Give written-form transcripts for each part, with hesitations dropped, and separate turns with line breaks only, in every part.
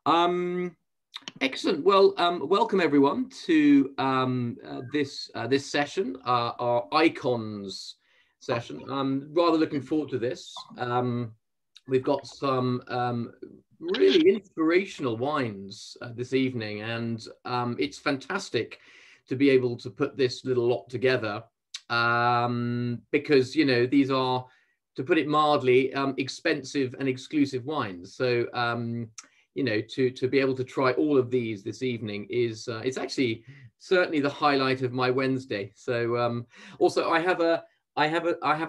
Um, Excellent. Well, welcome everyone to this session, our icons session. I'm rather looking forward to this. We've got some really inspirational wines this evening, and it's fantastic to be able to put this little lot together because, you know, these are, to put it mildly, expensive and exclusive wines. So you know, to be able to try all of these this evening is it's actually certainly the highlight of my Wednesday. So also I have a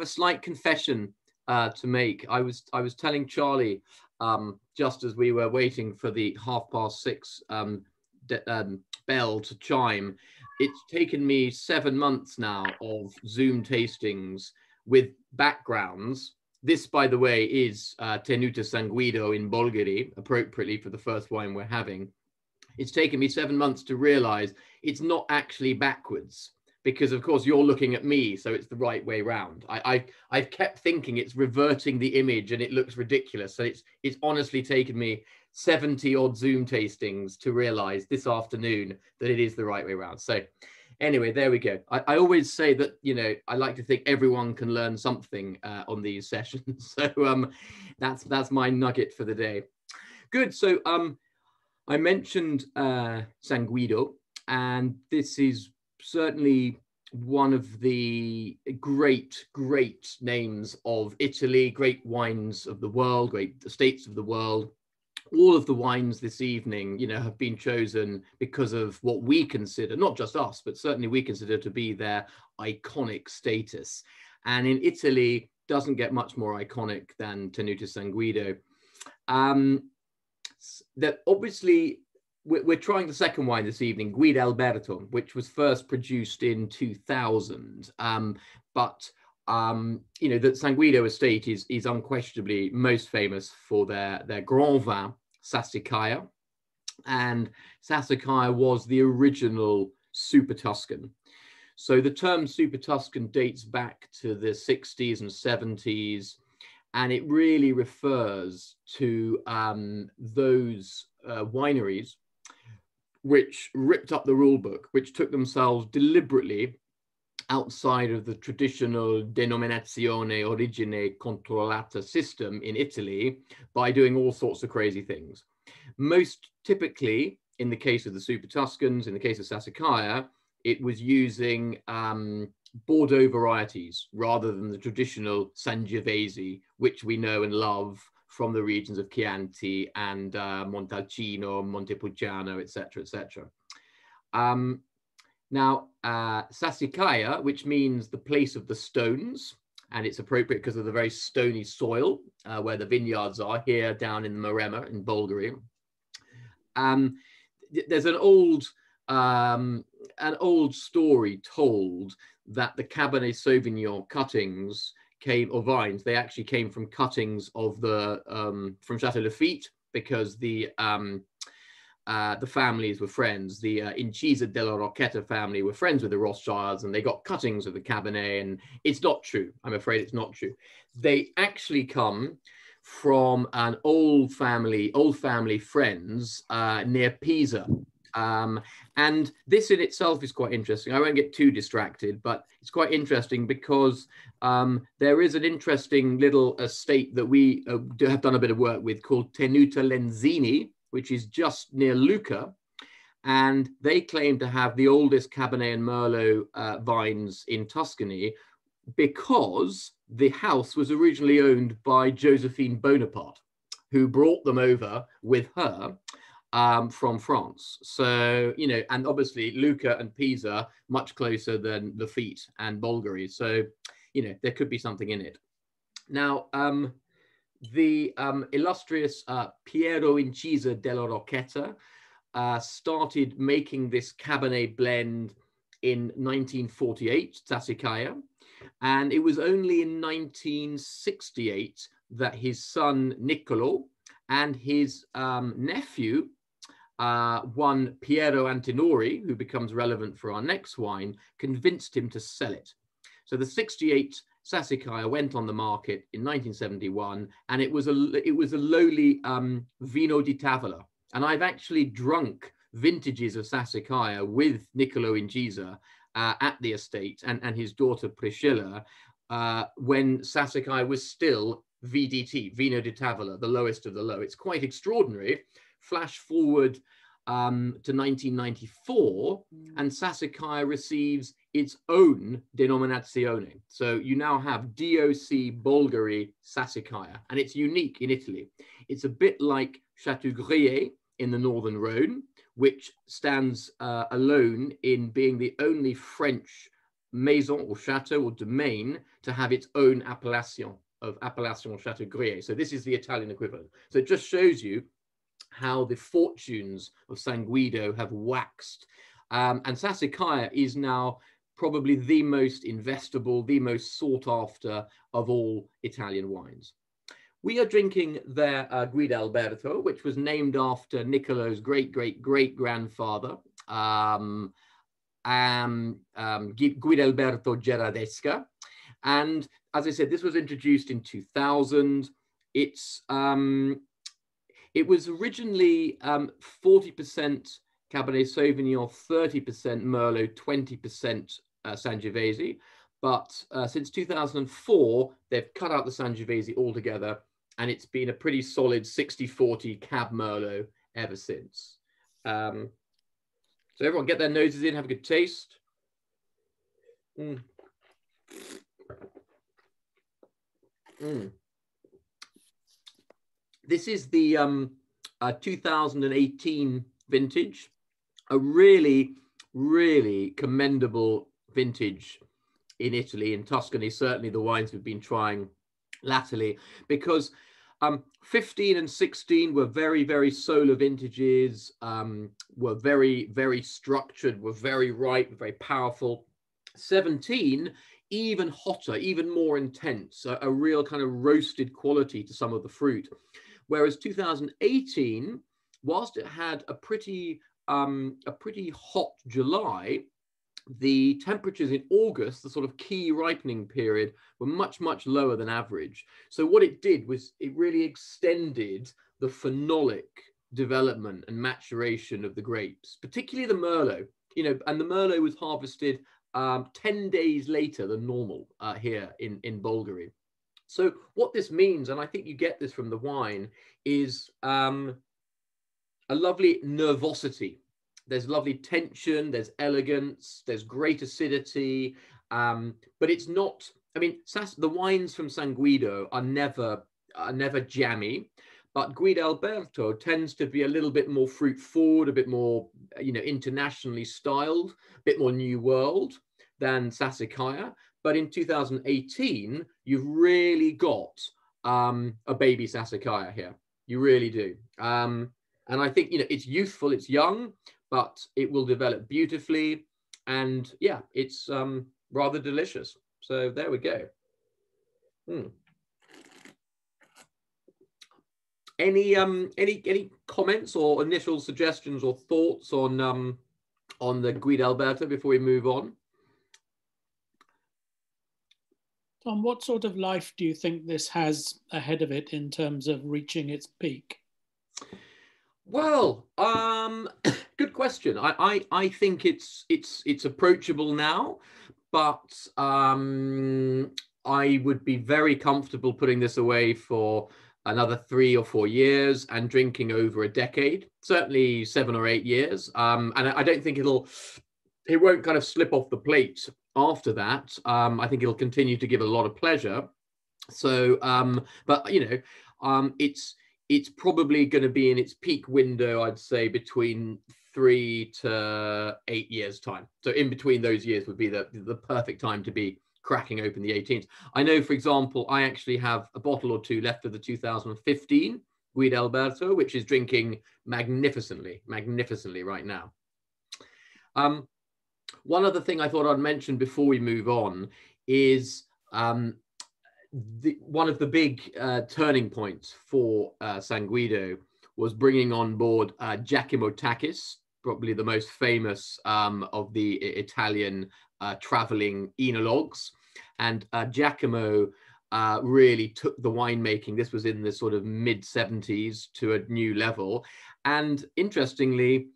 slight confession to make. I was telling Charlie just as we were waiting for the 6:30 bell to chime. It's taken me 7 months now of Zoom tastings with backgrounds. This, by the way, is Tenuta San Guido in Bolgheri, appropriately for the first wine we're having. It's taken me 7 months to realize it's not actually backwards, because of course you're looking at me, so it's the right way round. I've kept thinking it's reverting the image and it looks ridiculous. So it's honestly taken me 70 odd Zoom tastings to realize this afternoon that it is the right way round. So anyway, there we go. I always say that, you know, I like to think everyone can learn something on these sessions. So that's my nugget for the day. Good. So I mentioned San Guido, and this is certainly one of the great names of Italy, great wines of the world, great estates of the world. All of the wines this evening, you know, have been chosen because of what we consider, not just us, but certainly we consider to be their iconic status. And in Italy, doesn't get much more iconic than Tenuta San Guido. That obviously, we're trying the second wine this evening, Guidalberto, which was first produced in 2000. But you know, the San Guido estate is unquestionably most famous for their Grand Vin, Sassicaia. And Sassicaia was the original Super Tuscan. So the term Super Tuscan dates back to the 60s and 70s, and it really refers to those wineries which ripped up the rule book, which took themselves deliberately outside of the traditional denominazione origine controllata system in Italy by doing all sorts of crazy things. Most typically, in the case of the Super Tuscans, in the case of Sassicaia, it was using Bordeaux varieties rather than the traditional Sangiovese, which we know and love from the regions of Chianti and Montalcino, Montepulciano, etc., etc. Now, Sassicaia, which means the place of the stones, and it's appropriate because of the very stony soil where the vineyards are here down in the Maremma in Bolgheri. There's an old story told that the Cabernet Sauvignon cuttings came, or vines, they actually came from cuttings of the from Chateau Lafite, because the families were friends. The Incisa della Rocchetta family were friends with the Rothschilds, and they got cuttings of the Cabernet, and it's not true. I'm afraid it's not true. They actually come from an old family friends near Pisa. And this in itself is quite interesting. I won't get too distracted, but it's quite interesting because there is an interesting little estate that we have done a bit of work with called Tenuta Lenzini, which is just near Lucca, and they claim to have the oldest Cabernet and Merlot vines in Tuscany because the house was originally owned by Josephine Bonaparte, who brought them over with her from France. So, you know, and obviously Lucca and Pisa much closer than Lafite and Bolgheri. So, you know, there could be something in it. Now, the illustrious Piero Incisa della Rocchetta started making this Cabernet blend in 1948, Sassicaia, and it was only in 1968 that his son Niccolo and his nephew, one Piero Antinori, who becomes relevant for our next wine, convinced him to sell it. So the 68 Sassicaia went on the market in 1971, and it was a lowly vino di tavola, And I've actually drunk vintages of Sassicaia with Niccolo Incisa at the estate and his daughter Priscilla when Sassicaia was still VDT, Vino di Tavola, the lowest of the low. It's quite extraordinary. Flash forward to 1994, and Sassicaia receives its own denominazione. So you now have DOC Bulgari Sassicaia, and it's unique in Italy. It's a bit like Chateau Guerrieri in the Northern Rhone, which stands alone in being the only French maison or chateau or domain to have its own appellation of Appellation Chateau Guerrieri. So this is the Italian equivalent. So it just shows you how the fortunes of San Guido have waxed. And Sassicaia is now probably the most investable, the most sought after of all Italian wines. We are drinking their Guidalberto, which was named after Niccolo's great-great-great-grandfather, Guidalberto Gerardesca. And as I said, this was introduced in 2000. It was originally 40% Cabernet Sauvignon, 30% Merlot, 20% Sangiovese. But since 2004, they've cut out the Sangiovese altogether, and it's been a pretty solid 60-40 Cab Merlot ever since. So everyone get their noses in, have a good taste. Mm. Mm. This is the 2018 vintage, a really, really commendable vintage in Italy, in Tuscany, certainly the wines we've been trying latterly, because 15 and 16 were very, very solar vintages, were very, very structured, were very ripe, very powerful. 17, even hotter, even more intense, a real kind of roasted quality to some of the fruit. Whereas 2018, whilst it had a pretty hot July, the temperatures in August, the sort of key ripening period, were much, much lower than average. So what it did was it really extended the phenolic development and maturation of the grapes, particularly the Merlot, and the Merlot was harvested 10 days later than normal here in Bulgari. So what this means, and I think you get this from the wine, is a lovely nervosity. There's lovely tension, there's elegance, there's great acidity, but it's not, I mean, the wines from San Guido are never jammy, but Guidalberto tends to be a little bit more fruit forward, a bit more, internationally styled, a bit more new world than Sassicaia. But in 2018, you've really got a baby Sassicaia here. You really do. And I think, it's youthful, it's young, but it will develop beautifully. And yeah, it's rather delicious. So there we go. Any comments or initial suggestions or thoughts on the Guidalberto before we move on?
Tom, what sort of life do you think this has ahead of it in terms of reaching its peak?
Well, good question. I think it's approachable now, but I would be very comfortable putting this away for another 3 or 4 years and drinking over a decade, certainly 7 or 8 years. And I don't think it won't kind of slip off the plate after that. I think it'll continue to give a lot of pleasure. So, but it's probably going to be in its peak window, I'd say, between 3 to 8 years time. So in between those years would be the perfect time to be cracking open the 18s. I know, for example, I actually have a bottle or two left of the 2015 Guidalberto, which is drinking magnificently right now. One other thing I thought I'd mention before we move on is one of the big turning points for San Guido was bringing on board Giacomo Takis, probably the most famous of the Italian traveling enologues. And Giacomo really took the winemaking. This was in the sort of mid-70s to a new level. And interestingly,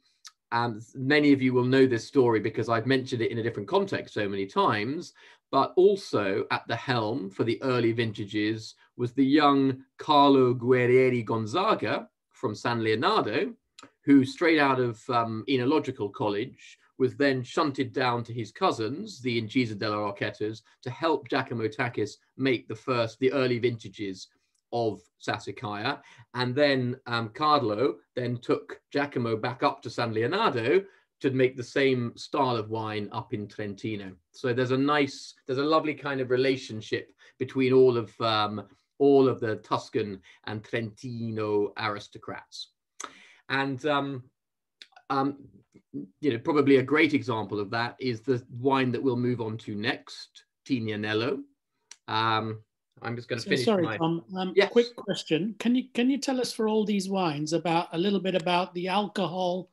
many of you will know this story because I've mentioned it in a different context so many times, but also at the helm for the early vintages was the young Carlo Guerrieri Gonzaga from San Leonardo, who straight out of Enological College was then shunted down to his cousins, the Incisa della Rocchetas, to help Giacomo Takis make the early vintages of Sassicaia. And then Carlo then took Giacomo back up to San Leonardo to make the same style of wine up in Trentino. So there's a lovely kind of relationship between all of the Tuscan and Trentino aristocrats. And probably a great example of that is the wine that we'll move on to next, Tinianello. I'm just going to finish.
Sorry, Tom.
Yes.
Quick question: Can you tell us for all these wines a little bit about the alcohol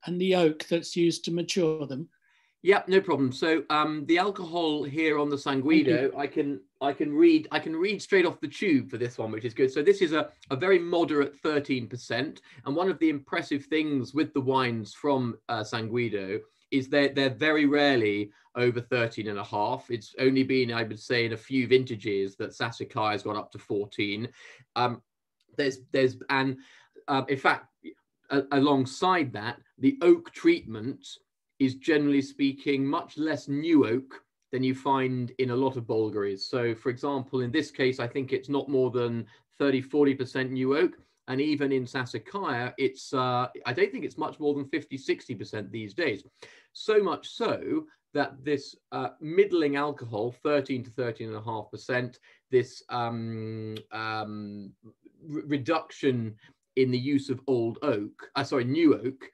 and the oak that's used to mature them?
Yeah, no problem. So the alcohol here on the San Guido, I can read straight off the tube for this one, which is good. So this is a very moderate 13%, and one of the impressive things with the wines from San Guido is they're very rarely over 13.5. It's only been, I would say, in a few vintages that Sassicaia has got up to 14. In fact, alongside that, the oak treatment is generally speaking much less new oak than you find in a lot of Bulgaries. So for example, in this case, I think it's not more than 30-40% new oak. And even in Sassicaia, it's I don't think it's much more than 50-60% these days. So much so that this middling alcohol, 13 to 13.5%, this reduction in the use of new oak,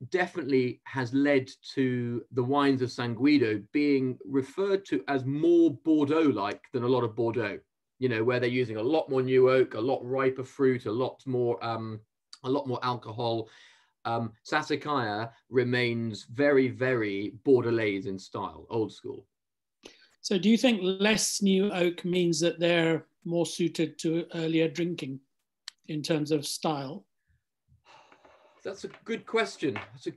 definitely has led to the wines of San Guido being referred to as more Bordeaux-like than a lot of Bordeaux, where they're using a lot more new oak, a lot riper fruit, a lot more alcohol. Sassicaia remains very, very Bordelaise in style, old school. So
do you think less new oak means that they're more suited to earlier drinking in terms of style?
That's a good question. I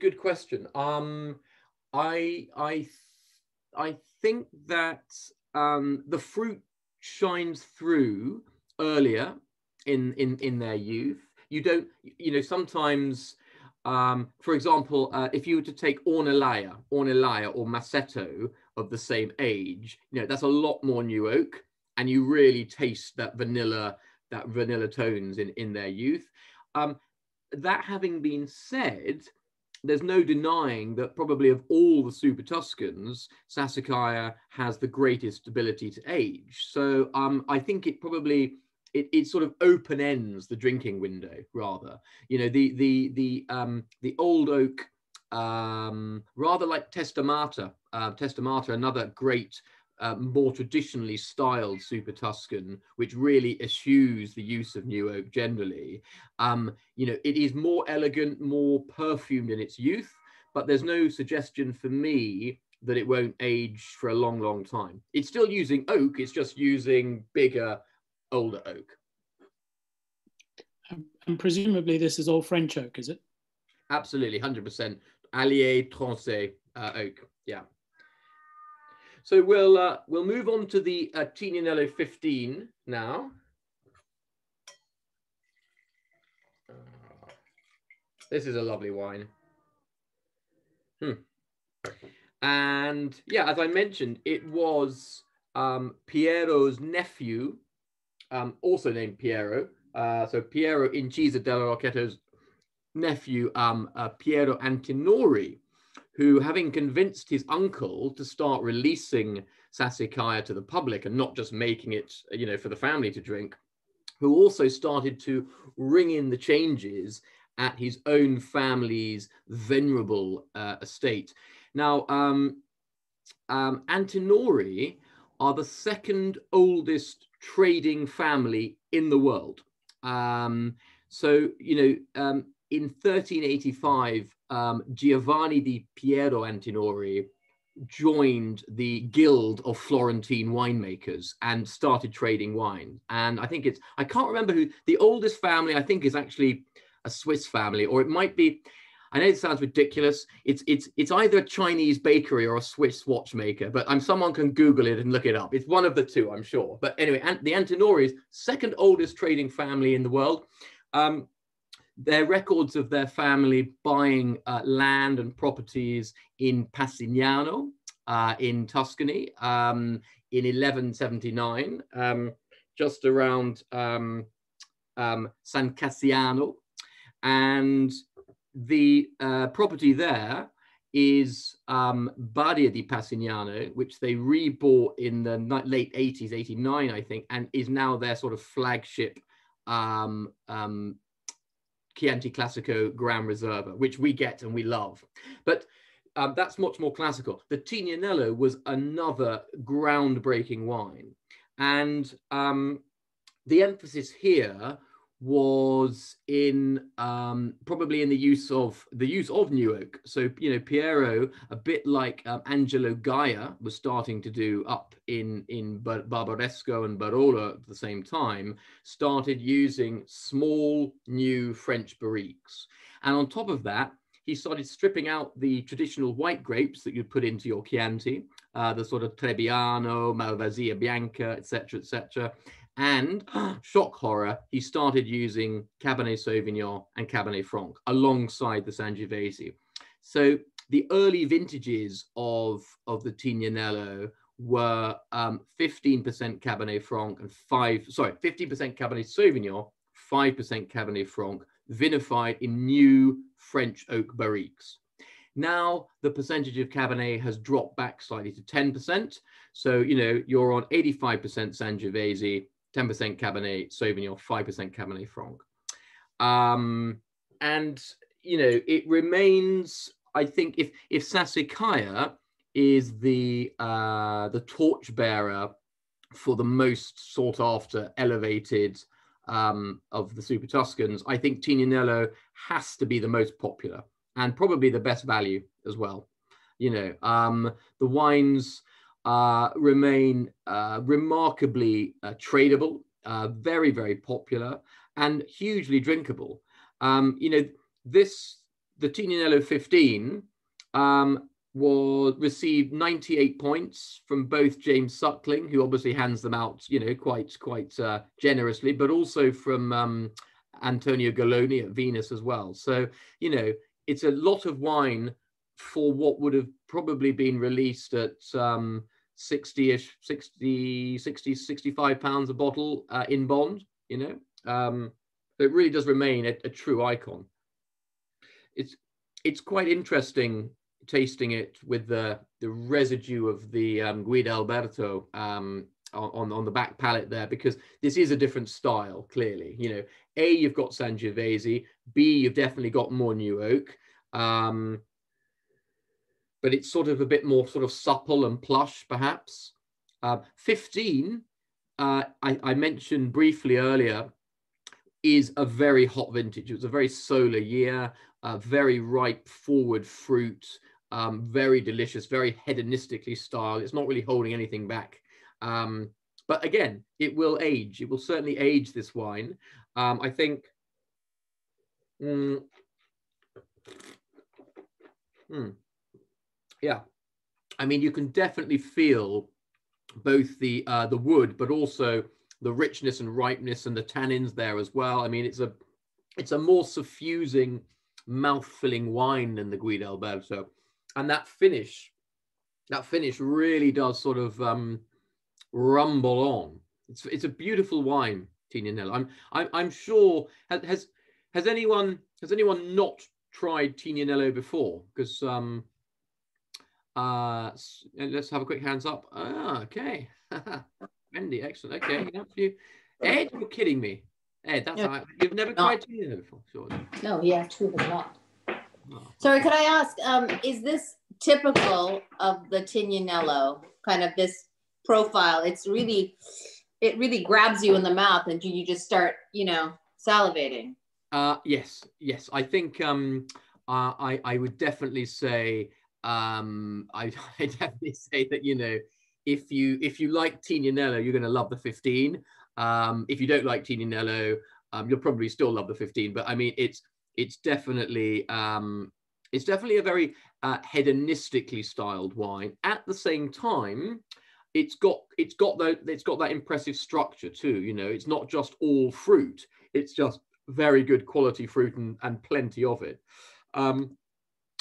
think that the fruit shines through earlier in their youth. You don't, sometimes, for example, if you were to take Ornellaia or Massetto of the same age, that's a lot more new oak, and you really taste that vanilla tones in their youth. That having been said, there's no denying that probably of all the Super Tuscans, Sassicaia has the greatest ability to age. So I think it probably it sort of open ends the drinking window rather. The old oak, rather like Testamata, another great more traditionally styled Super Tuscan, which really eschews the use of new oak generally. It is more elegant, more perfumed in its youth, but there's no suggestion for me that it won't age for a long, long time. It's still using oak, it's just using bigger, older oak.
And presumably this is all French oak, is it?
Absolutely, 100%. Allier Trancé oak, yeah. So we'll move on to the Tignanello 15 now. This is a lovely wine. And yeah, as I mentioned, it was Piero's nephew, also named Piero. So Piero Incisa della Roccheta's nephew, Piero Antinori, who, having convinced his uncle to start releasing Sassicaia to the public and not just making it, for the family to drink, who also started to ring in the changes at his own family's venerable estate. Now, Antinori are the second oldest trading family in the world. In 1385, Giovanni di Piero Antinori joined the Guild of Florentine winemakers and started trading wine. And I think I can't remember who the oldest family, I think, is actually a Swiss family, or it might be, I know it sounds ridiculous. It's either a Chinese bakery or a Swiss watchmaker, but someone can Google it and look it up. It's one of the two, I'm sure. But anyway, the Antinoris, second oldest trading family in the world. Their records of their family buying land and properties in Passignano in Tuscany in 1179, just around San Cassiano. And the property there is Badia di Passignano, which they rebought in the late 80s, 89, I think, and is now their sort of flagship Chianti Classico Gran Reserva, which we get and we love. But that's much more classical. The Tinianello was another groundbreaking wine. And the emphasis here was in probably in the use of new oak. So, you know, Piero, a bit like Angelo Gaia was starting to do up in Barbaresco and Barolo at the same time, started using small new French barriques. And on top of that, he started stripping out the traditional white grapes that you'd put into your Chianti, the sort of Trebbiano, Malvasia Bianca, etc., etc. And shock horror, he started using Cabernet Sauvignon and Cabernet Franc alongside the Sangiovese. So the early vintages of the Tignanello were 15% Cabernet Franc and 15% Cabernet Sauvignon, 5% Cabernet Franc, vinified in new French oak barriques. Now the percentage of Cabernet has dropped back slightly to 10%. So, you know, you're on 85% Sangiovese, 10% Cabernet Sauvignon, 5% Cabernet Franc. And, you know, it remains, I think, if Sassicaia is the torchbearer for the most sought after elevated of the Super Tuscans, I think Tignanello has to be the most popular and probably the best value as well. You know, the wines remain remarkably tradable, very, very popular, and hugely drinkable. You know, the Tinianello 15 received 98 points from both James Suckling, who obviously hands them out, you know, quite generously, but also from Antonio Galloni at Venus as well. So, you know, it's a lot of wine for what would have probably been released at 65 pounds a bottle in bond, you know. It really does remain a true icon. It's quite interesting tasting it with the residue of the Guidalberto on the back palate there, because this is a different style, clearly. You know, A, you've got Sangiovese, B, you've definitely got more new oak, but it's sort of a bit more sort of supple and plush, perhaps. 15, I mentioned briefly earlier, is a very hot vintage. It was a very solar year, very ripe forward fruit, very delicious, very hedonistically styled. It's not really holding anything back. But again, it will age. It will certainly age, this wine. I think. Yeah, I mean, you can definitely feel both the wood, but also the richness and ripeness and the tannins there as well. I mean, it's a more suffusing, mouth-filling wine than the Guidalberto, and that finish really does sort of rumble on. It's a beautiful wine, Tignanello. I'm sure. Has anyone not tried Tignanello before? Because let's have a quick hands up. Okay. Wendy, excellent. Okay, Ed, you're kidding me. Ed, that's no, you've never tried Tignanello before, sure.
No, he actually has not. Oh. Sorry, could I ask, is this typical of the Tignanello, kind of this profile? It really grabs you in the mouth and you just start, you know, salivating.
Yes. I think I would definitely say I definitely say that, you know, if you like Tinianello, you're going to love the 15. If you don't like Tinianello, you'll probably still love the 15. But I mean, it's definitely a very hedonistically styled wine. At the same time, it's got that impressive structure too. You know, it's not just all fruit. It's just very good quality fruit and plenty of it.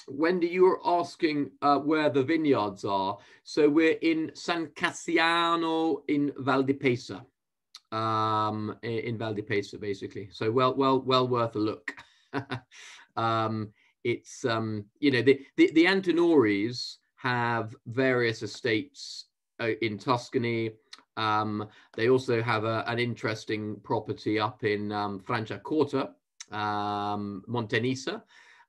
Wendy, you were asking where the vineyards are. So we're in San Cassiano in Valdipesa. In Valdipesa, basically. So well worth a look. It's you know, the Antinoris have various estates in Tuscany. They also have an interesting property up in Franciacorta, Montenisa,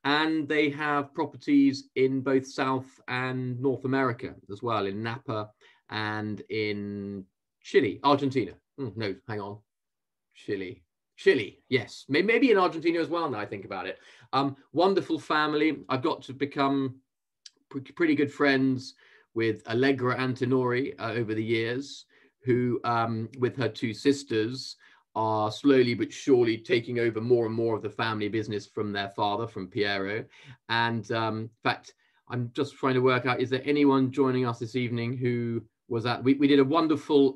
and they have properties in both South and North America as well, in Napa and in Chile, Argentina. No, hang on, Chile, yes, maybe in Argentina as well now I think about it. Wonderful family. I've got to become pretty good friends with Allegra Antinori over the years, who with her two sisters are slowly but surely taking over more and more of the family business from their father, from Piero. And in fact, I'm just trying to work out, is there anyone joining us this evening who was at, we did a wonderful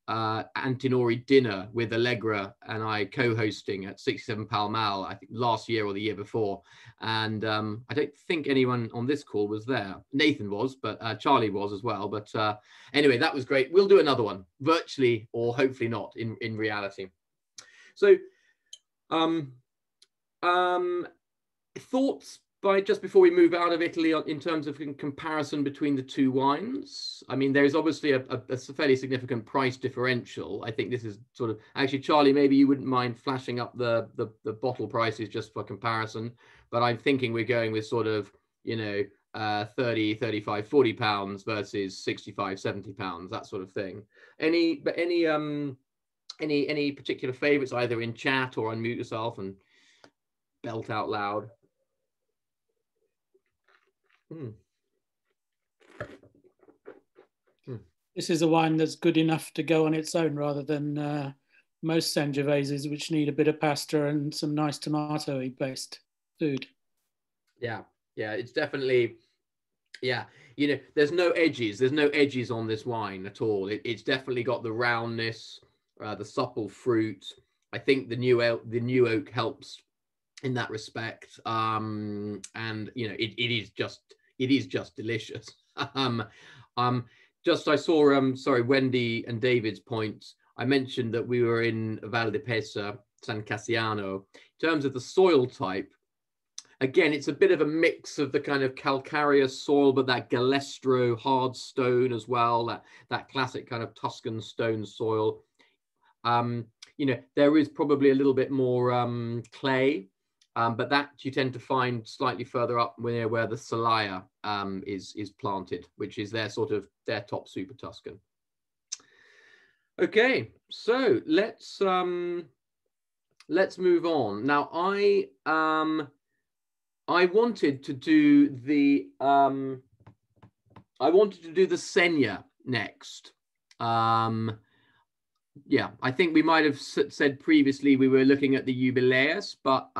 Antinori dinner with Allegra and I co-hosting at 67 Pall Mall, I think last year or the year before. And I don't think anyone on this call was there. Nathan was, but Charlie was as well. But anyway, that was great. We'll do another one virtually, or hopefully not in reality. So thoughts just before we move out of Italy in terms of comparison between the two wines. I mean, there's obviously a fairly significant price differential. I think this is sort of, actually, Charlie, maybe you wouldn't mind flashing up the bottle prices just for comparison, but I'm thinking we're going with sort of, you know, 30, 35, 40 pounds versus 65, 70 pounds, that sort of thing. Any particular favorites, either in chat or unmute yourself and belt out loud?
This is a wine that's good enough to go on its own rather than most Sangioveses, which need a bit of pasta and some nice tomato-y based food. Yeah,
it's definitely, you know, there's no edges on this wine at all. It's definitely got the roundness, the supple fruit. I think the new oak helps in that respect, and you know, it is just delicious. I saw sorry, Wendy and David's points. I mentioned that we were in Valdipesa, San Cassiano. In terms of the soil type, again, it's a bit of a mix of the kind of calcareous soil, but that galestro hard stone as well, that classic kind of Tuscan stone soil. You know, there is probably a little bit more clay, but that you tend to find slightly further up where the Celaya is planted, which is their top Super Tuscan. Okay, so let's move on. Now, I wanted to do the Sena next. Yeah, I think we might have said previously we were looking at the Iubelius, but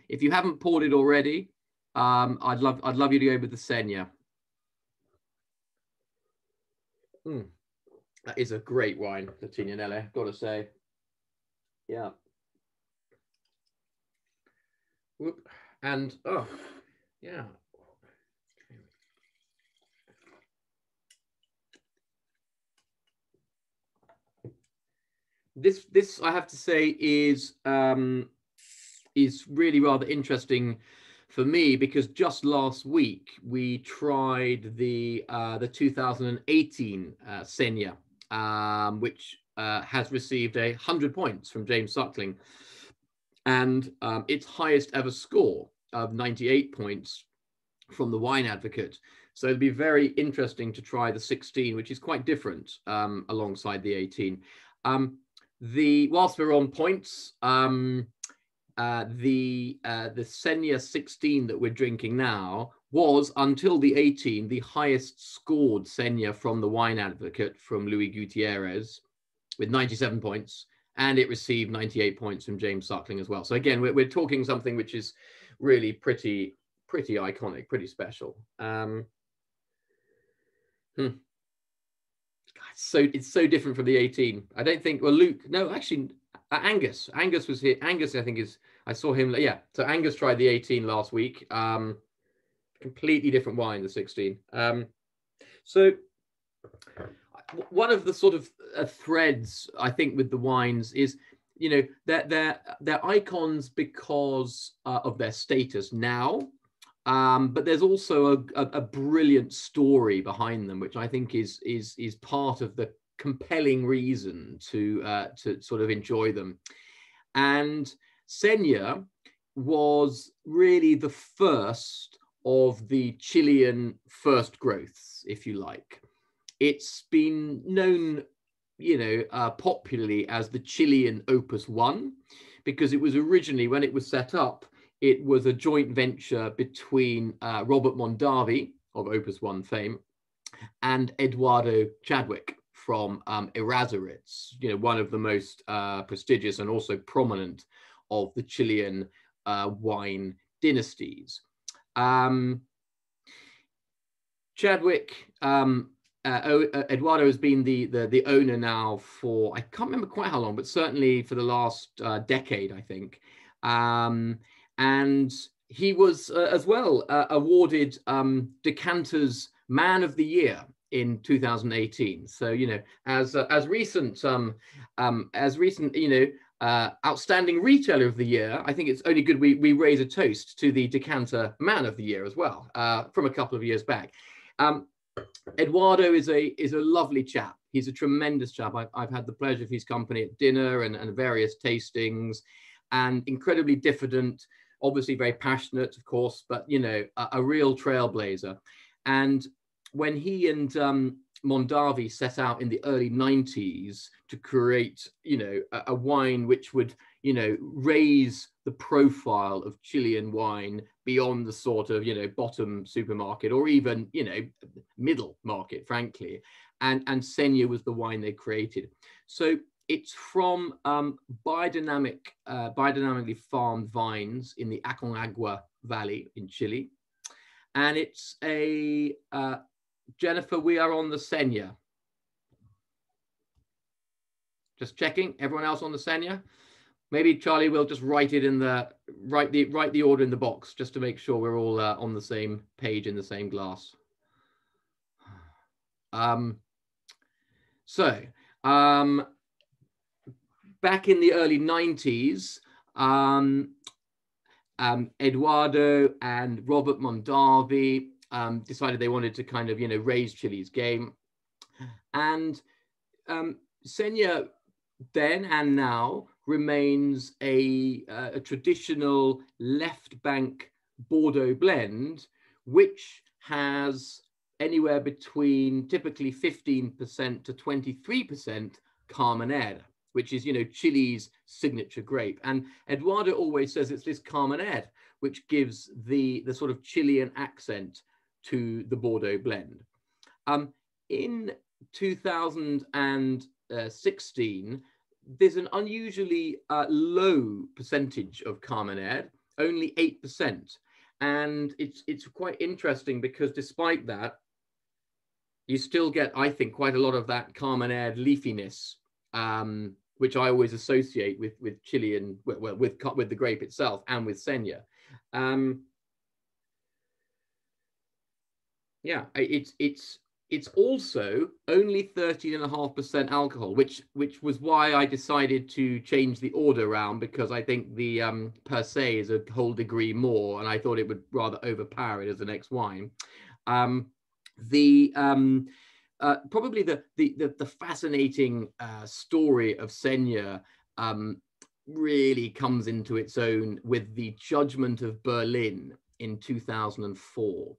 if you haven't poured it already, I'd love you to go with the Sena. That is a great wine, the Tignanello, got to say. Yeah. Whoop. And oh, yeah. This I have to say is really rather interesting for me, because just last week we tried the 2018 Sena, which has received 100 points from James Suckling, and its highest ever score of 98 points from the Wine Advocate. So it'd be very interesting to try the 16, which is quite different, alongside the 18. Whilst we're on points, the Sena 16 that we're drinking now was, until the 18, the highest scored Sena from the Wine Advocate, from Louis Gutierrez, with 97 points. And it received 98 points from James Suckling as well. So again, we're talking something which is really pretty iconic, pretty special. It's so different from the 18. I don't think, well, Luke, no, actually, Angus was here. Angus, I think, I saw him, yeah. So Angus tried the 18 last week. Completely different wine, the 16. So one of the sort of threads, I think, with the wines is, you know, they're icons because of their status now. But there's also a brilliant story behind them, which I think is part of the compelling reason to sort of enjoy them. And Sena was really the first of the Chilean first growths, if you like. It's been known, you know, popularly as the Chilean Opus 1, because it was originally, when it was set up, it was a joint venture between Robert Mondavi of Opus 1 fame and Eduardo Chadwick from Errázuriz, you know, one of the most prestigious and also prominent of the Chilean wine dynasties. Chadwick, Eduardo has been the owner now for, I can't remember quite how long, but certainly for the last decade, I think. And he was as well awarded Decanter's Man of the Year in 2018. So, you know, as recent, you know, outstanding retailer of the year, I think it's only good we raise a toast to the Decanter Man of the Year as well, from a couple of years back. Eduardo is a lovely chap. He's a tremendous chap. I've had the pleasure of his company at dinner and various tastings, and incredibly diffident, obviously very passionate, of course, but, you know, a real trailblazer. And when he and Mondavi set out in the early 90s to create, you know, a wine which would, you know, raise the profile of Chilean wine beyond the sort of, you know, bottom supermarket or even, you know, middle market, frankly. And Sena was the wine they created. So it's from biodynamically farmed vines in the Aconcagua Valley in Chile. And it's a, Jennifer, we are on the Sena. Just checking, everyone else on the Sena? Maybe Charlie will just write it in write the order in the box, just to make sure we're all on the same page in the same glass. Back in the early 90s, Eduardo and Robert Mondavi decided they wanted to kind of, you know, raise Chile's game. And Sena then and now remains a traditional left bank Bordeaux blend, which has anywhere between typically 15% to 23% Carmenere, which is, you know, Chile's signature grape. And Eduardo always says it's this Carmenere which gives the sort of Chilean accent to the Bordeaux blend. In 2016, there's an unusually low percentage of Carmenere, only 8%. And it's quite interesting because despite that, you still get, I think, quite a lot of that Carmenere leafiness, which I always associate with Chilean, well, with the grape itself and with Sena. Yeah, it's also only 13.5% alcohol, which was why I decided to change the order around, because I think the PerSe is a whole degree more, and I thought it would rather overpower it as the next wine. Probably the fascinating story of Sena really comes into its own with the Judgment of Berlin in 2004.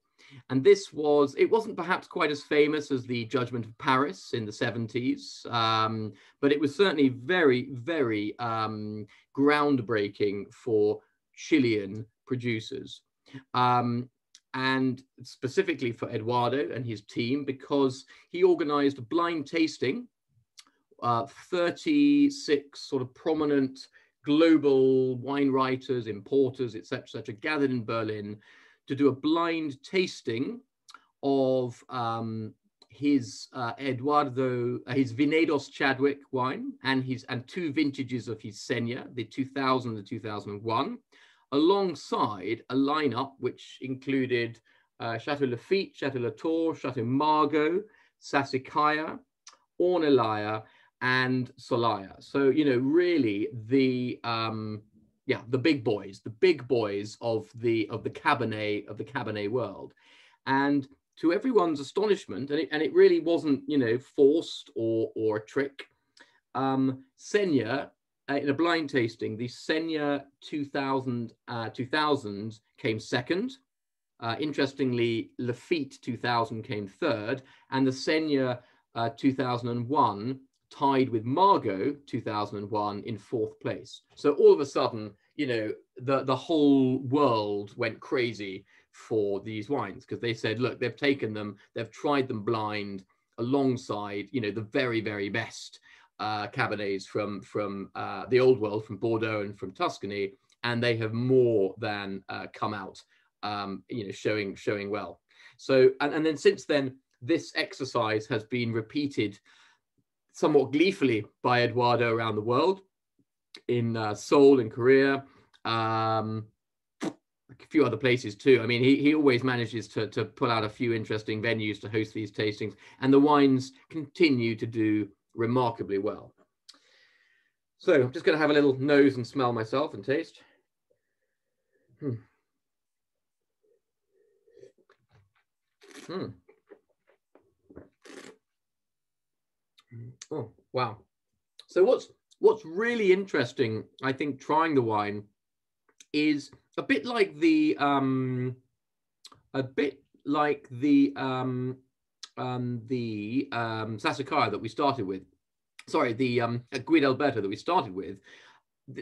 And this it wasn't perhaps quite as famous as the Judgment of Paris in the 70s, but it was certainly very, very groundbreaking for Chilean producers. and specifically for Eduardo and his team, because he organized a blind tasting. 36 sort of prominent global wine writers, importers, etc., gathered in Berlin to do a blind tasting of his his Vinedos Chadwick wine and 2 vintages of his Sena, the 2000 and 2001, alongside a lineup which included Chateau Lafite, Chateau Latour, Chateau Margaux, Sassicaia, Ornellaia, and Solaya. So, you know, really the big boys of the Cabernet world. And to everyone's astonishment, and it really wasn't, you know, forced or a trick, Sena, in a blind tasting, the Sena 2000 came second. Interestingly, Lafite 2000 came third, and the Sena 2001 tied with Margaux 2001 in 4th place. So all of a sudden, you know, the whole world went crazy for these wines, because they said, look, they've taken them, they've tried them blind alongside, you know, the very, very best Cabernets from the old world, from Bordeaux and from Tuscany, and they have more than come out, you know, showing well. So, and then since then, this exercise has been repeated somewhat gleefully by Eduardo around the world, in Seoul in Korea, a few other places too. I mean, he always manages to pull out a few interesting venues to host these tastings, and the wines continue to do remarkably well. So I'm just going to have a little nose and smell myself and taste. Oh, wow. So what's really interesting, I think, trying the wine is a bit like the Sassicaia that we started with. Sorry, the Guidalberto that we started with.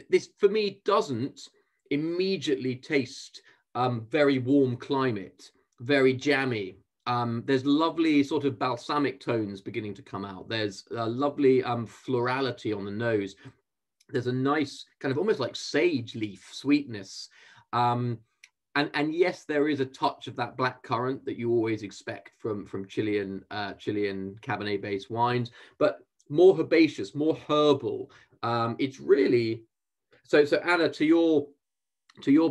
This, for me, doesn't immediately taste very warm climate, very jammy. There's lovely sort of balsamic tones beginning to come out. There's a lovely florality on the nose. There's a nice kind of almost like sage leaf sweetness. And yes, there is a touch of that black currant that you always expect from Chilean Cabernet-based wines, but more herbaceous, more herbal. It's really, so Anna, to your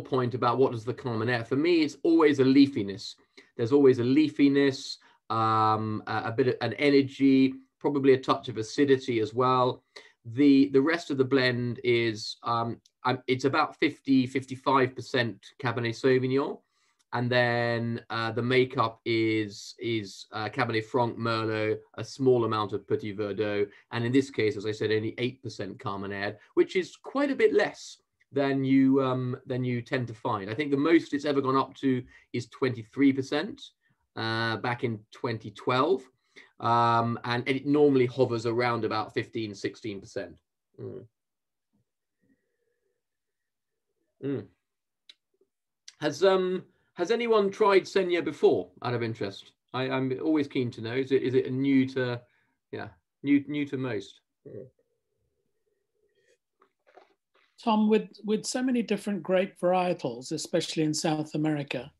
point about what does the Carmenère, for me, it's always a leafiness. There's always a leafiness, a bit of an energy, probably a touch of acidity as well. The rest of the blend is, it's about 55% Cabernet Sauvignon. And then the makeup is Cabernet Franc, Merlot, a small amount of Petit Verdot. And in this case, as I said, only 8% Carmenère, which is quite a bit less than you tend to find. I think the most it's ever gone up to is 23% back in 2012. And it normally hovers around about 15–16%. Has anyone tried Sena before, out of interest? I'm always keen to know. Is it new to most?
Tom, with so many different grape varietals, especially in South America,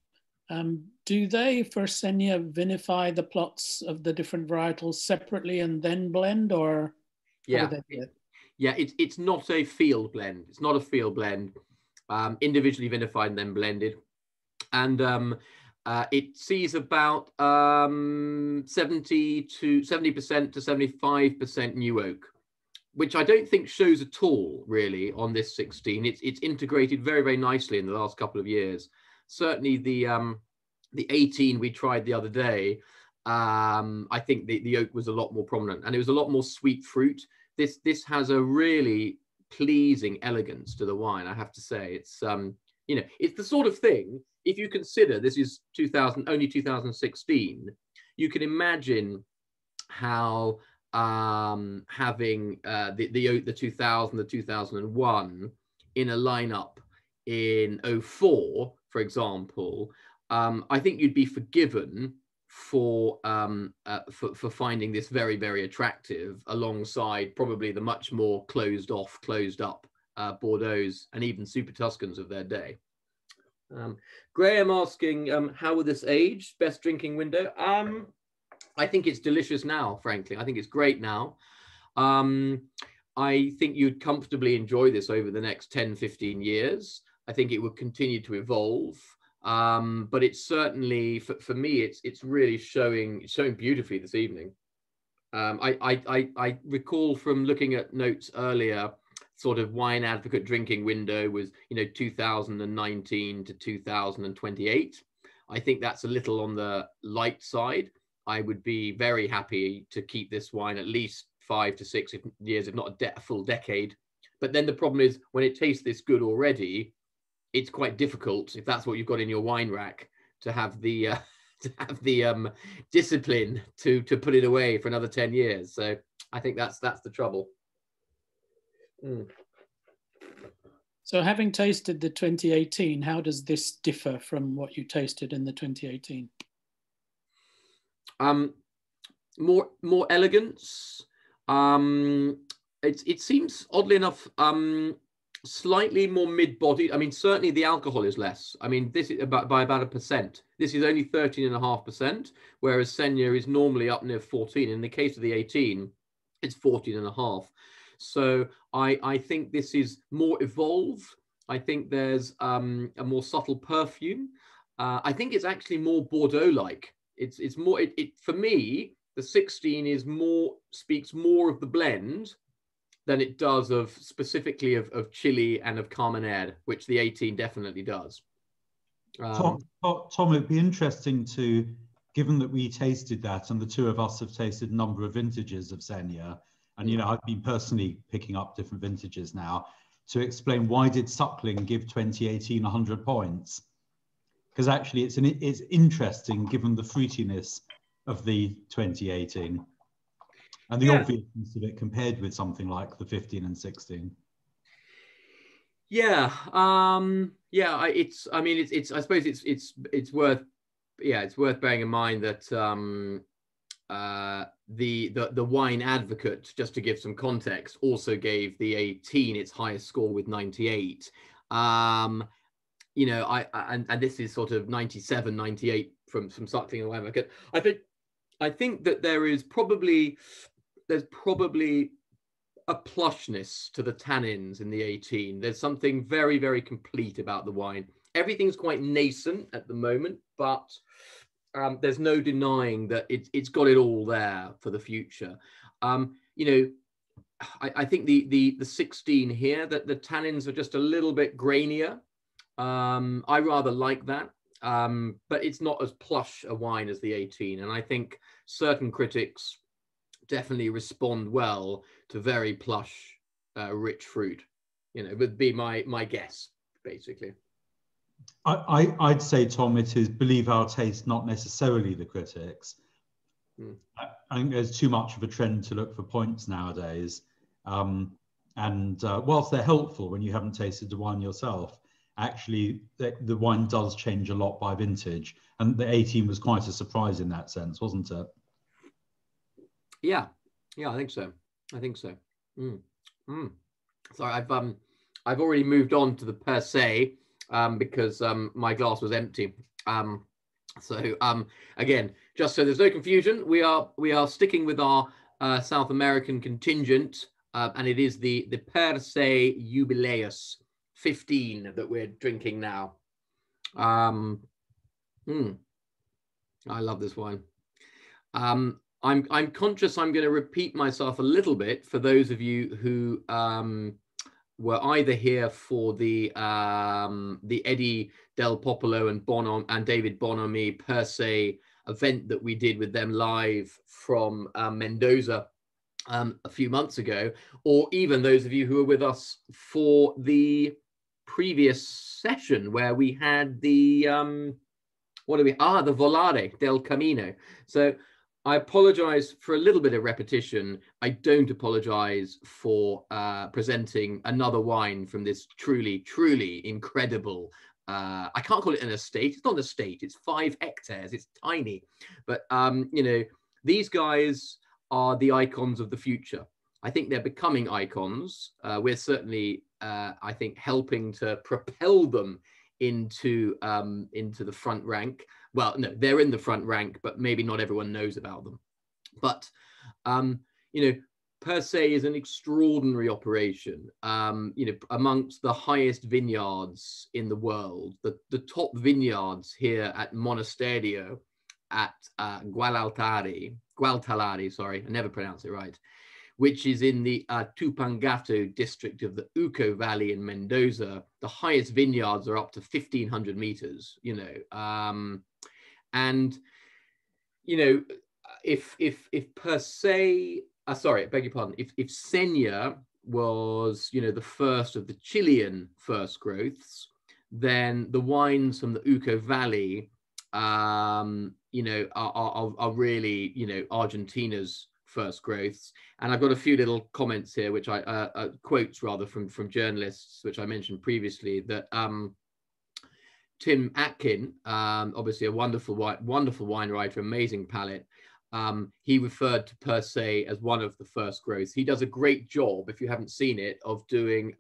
do they, for Sena, vinify the plots of the different varietals separately and then blend, or
yeah, it's not a field blend. It's not a field blend. Individually vinified and then blended, and it sees about 70% to 75% new oak, which I don't think shows at all really on this 16. It's integrated very, very nicely in the last couple of years. Certainly the 18 we tried the other day, I think the oak was a lot more prominent, and it was a lot more sweet fruit. This has a really pleasing elegance to the wine, I have to say. It's you know, it's the sort of thing, if you consider this is only 2016, you can imagine how having the 2000, the 2001 in a lineup in 04, for example, I think you'd be forgiven for finding this very, very attractive alongside probably the much more closed up Bordeaux's and even Super Tuscans of their day. Graham asking, how will this age? Best drinking window? I think it's delicious now, frankly. I think it's great now. I think you'd comfortably enjoy this over the next 10, 15 years. I think it will continue to evolve. But it's certainly, for me, it's really showing beautifully this evening. I recall from looking at notes earlier, sort of wine advocate drinking window was, 2019 to 2028. I think that's a little on the light side. I would be very happy to keep this wine at least 5 to 6 years, if not a full decade. But then the problem is when it tastes this good already, it's quite difficult, if that's what you've got in your wine rack, to have the discipline to put it away for another 10 years. So I think that's the trouble.
So having tasted the 2018, how does this differ from what you tasted in the 2018? More elegance.
It seems, oddly enough, slightly more mid-bodied. I mean, certainly the alcohol is less. I mean, this is by about 1%. This is only 13.5%, whereas Sena is normally up near 14. In the case of the 18, it's 14.5. So I think this is more evolved. I think there's a more subtle perfume. I think it's actually more Bordeaux-like. It's more, for me, the 16 speaks more of the blend than it does specifically of Chile and of Carmenere, which the 18 definitely does.
Tom, it'd be interesting to, given that we tasted that and the two of us have tasted a number of vintages of Sena, and I've been personally picking up different vintages now, to explain why did Suckling give 2018 100 points? Because actually it's interesting given the fruitiness of the 2018 and the obviousness of it compared with something like the 15 and 16.
Yeah, I suppose it's worth bearing in mind that the wine advocate, just to give some context, also gave the 18 its highest score with 98. And this is sort of 97, 98 from Suckling and Advocate. I think that there's probably a plushness to the tannins in the 18. There's something very, very complete about the wine. Everything's quite nascent at the moment, but there's no denying that it's got it all there for the future. I think the 16 here, that the tannins are just a little bit grainier. I rather like that, but it's not as plush a wine as the 18. And I think certain critics definitely respond well to very plush, rich fruit. Would be my guess, basically.
I'd say, Tom, it is believe our taste, not necessarily the critics. I think there's too much of a trend to look for points nowadays. And whilst they're helpful when you haven't tasted the wine yourself, actually the wine does change a lot by vintage. And the 18 was quite a surprise in that sense, wasn't it?
Yeah, I think so. Sorry, I've already moved on to the PerSe because my glass was empty. Again, just so there's no confusion, we are sticking with our South American contingent, and it is the PerSe Iubelius 15 that we're drinking now. I love this wine. I'm conscious I'm going to repeat myself a little bit for those of you who were either here for the Eddie Del Popolo and David Bonomi PerSe event that we did with them live from Mendoza a few months ago, or even those of you who were with us for the previous session where we had the the Volare del Camino. So I apologize for a little bit of repetition. I don't apologize for presenting another wine from this truly, truly incredible I can't call it an estate. It's not an estate. It's 5 hectares. It's tiny. But, you know, these guys are the icons of the future. I think they're becoming icons. We're certainly, I think, helping to propel them into the front rank. Well, no, they're in the front rank, but maybe not everyone knows about them. But, you know, PerSe is an extraordinary operation, you know, amongst the highest vineyards in the world. The top vineyards here at Monasterio, at Gualtalari, sorry, I never pronounce it right, which is in the Tupungato district of the Uco Valley in Mendoza. The highest vineyards are up to 1,500 meters, you know. And, you know, if PerSe, sorry, I beg your pardon, if Sena was, you know, the first of the Chilean first growths, then the wines from the Uco Valley, you know, are really, you know, Argentina's first growths. And I've got a few little comments here, which I quotes rather from journalists, which I mentioned previously, that Tim Atkin, obviously a wonderful wine writer, amazing palate. He referred to PerSe as one of the first growths. He does a great job, if you haven't seen it, of doing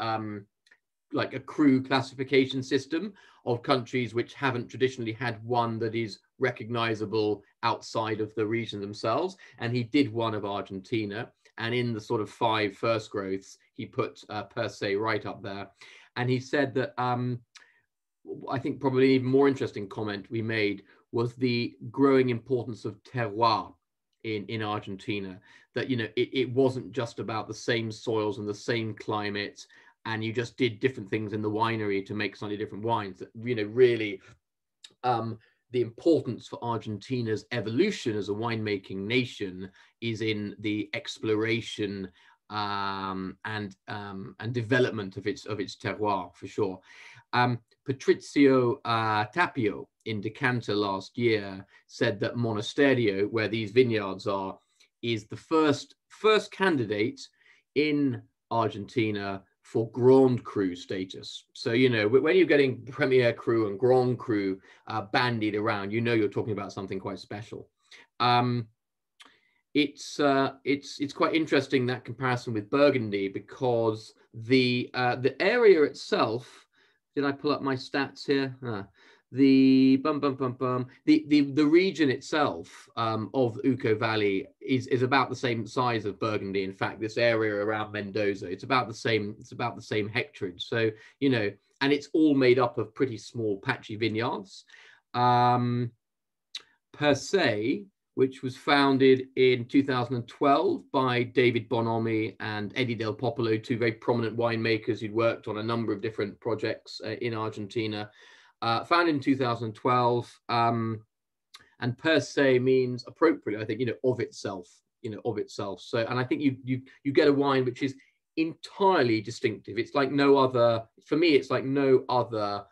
like a cru classification system of countries which haven't traditionally had one that is recognizable outside of the region themselves. And he did one of Argentina. And in the sort of 5 first growths, he put PerSe right up there. And he said that I think probably an even more interesting comment we made was the growing importance of terroir in Argentina, that, you know, it wasn't just about the same soils and the same climate, and you just did different things in the winery to make slightly different wines. That, you know, really the importance for Argentina's evolution as a winemaking nation is in the exploration and development of its terroir, for sure. Patrizio Tapio in Decanter last year said that Monasterio, where these vineyards are, is the first candidate in Argentina for Grand Cru status. So, you know, when you're getting Premier Cru and Grand Cru bandied around, you know you're talking about something quite special. It's quite interesting, that comparison with Burgundy, because the area itself. Did I pull up my stats here? The region itself of the Uco Valley is about the same size of Burgundy. In fact, this area around Mendoza, it's about the same hectarage. So, you know, and it's all made up of pretty small patchy vineyards. PerSe, which was founded in 2012 by David Bonomi and Eddie Del Popolo, 2 very prominent winemakers who'd worked on a number of different projects in Argentina. Founded in 2012, and PerSe means appropriately, I think, you know, of itself, you know, of itself. So, and I think you get a wine which is entirely distinctive. It's like no other, for me, it's like no other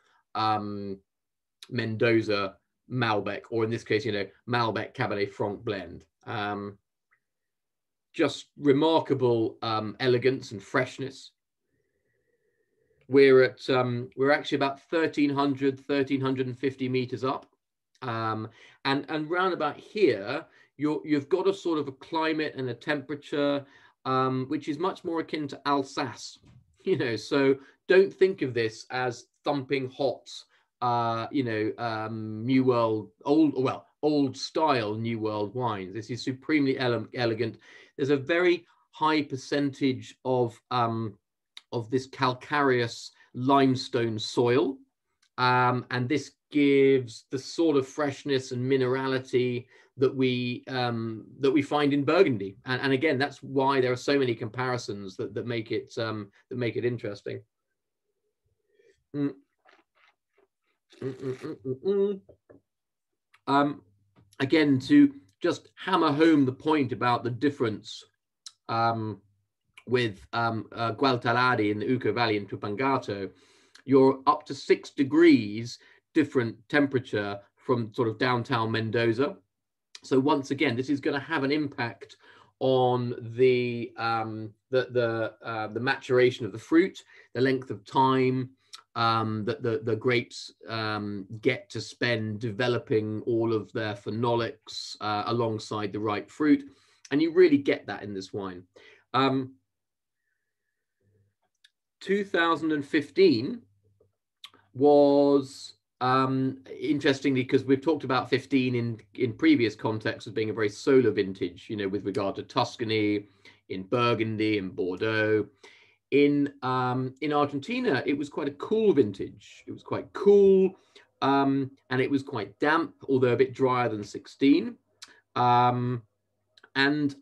Mendoza Malbec, or in this case, you know, Malbec Cabernet Franc blend. Just remarkable elegance and freshness. We're actually about 1,350 meters up, and round about here, you've got a sort of a climate and a temperature which is much more akin to Alsace. You know, so don't think of this as thumping hot. You know, New World, old style New World wines. This is supremely elegant. There's a very high percentage of this calcareous limestone soil, and this gives the sort of freshness and minerality that we find in Burgundy. And again, that's why there are so many comparisons that make it interesting. Again, to just hammer home the point about the difference with Gualtalari in the Uco Valley in Tupungato, you're up to 6 degrees different temperature from sort of downtown Mendoza. So once again, this is going to have an impact on the maturation of the fruit, the length of time, that the grapes get to spend developing all of their phenolics alongside the ripe fruit. And you really get that in this wine. 2015 was interestingly, because we've talked about 15 in previous contexts as being a very solar vintage, you know, with regard to Tuscany, in Burgundy, in Bordeaux. In Argentina, it was quite a cool vintage. It was quite cool, and it was quite damp, although a bit drier than 16. And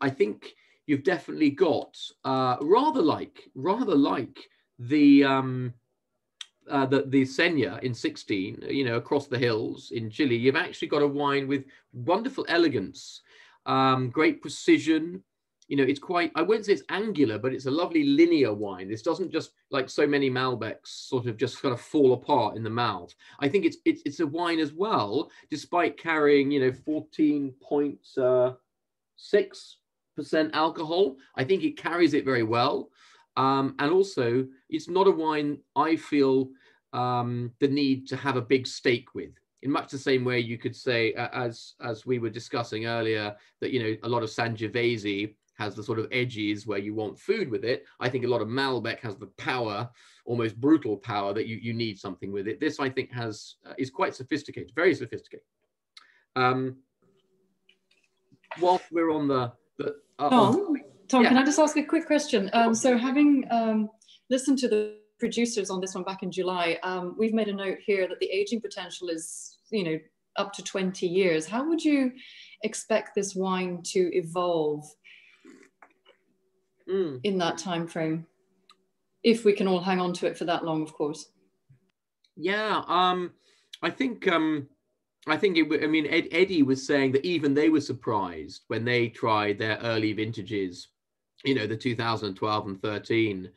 I think you've definitely got rather like the Sena in 16, you know, across the hills in Chile. You've actually got a wine with wonderful elegance, great precision. You know, it's quite, I wouldn't say it's angular, but it's a lovely linear wine. This doesn't just, like so many Malbecs, sort of just kind of fall apart in the mouth. I think it's a wine as well, despite carrying, you know, 14.6% alcohol. I think it carries it very well. And also, it's not a wine I feel the need to have a big steak with. In much the same way you could say, as we were discussing earlier, that, you know, a lot of Sangiovese has the sort of edges where you want food with it. I think a lot of Malbec has the power, almost brutal power, that you need something with it. This, I think, is quite sophisticated, very sophisticated. Whilst we're on
Tom, yeah. Can I just ask a quick question? So having listened to the producers on this one back in July, we've made a note here that the aging potential is, you know, up to 20 years. How would you expect this wine to evolve in that time frame, if we can all hang on to it for that long, of course?
Yeah, I think Eddie was saying that even they were surprised when they tried their early vintages, you know, the 2012 and 13,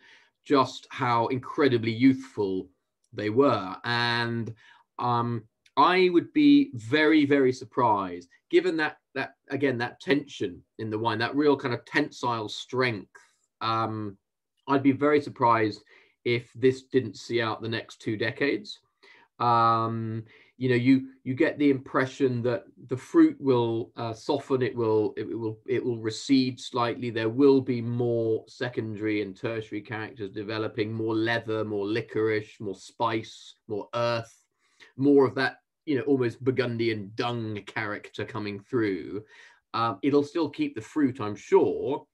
just how incredibly youthful they were. And I would be very, very surprised, given that again, that tension in the wine, that real kind of tensile strength. I'd be very surprised if this didn't see out the next 2 decades. You know, you get the impression that the fruit will soften, it will recede slightly. There will be more secondary and tertiary characters developing, more leather, more licorice, more spice, more earth, more of that, you know, almost Burgundian dung character coming through. It'll still keep the fruit, I'm sure,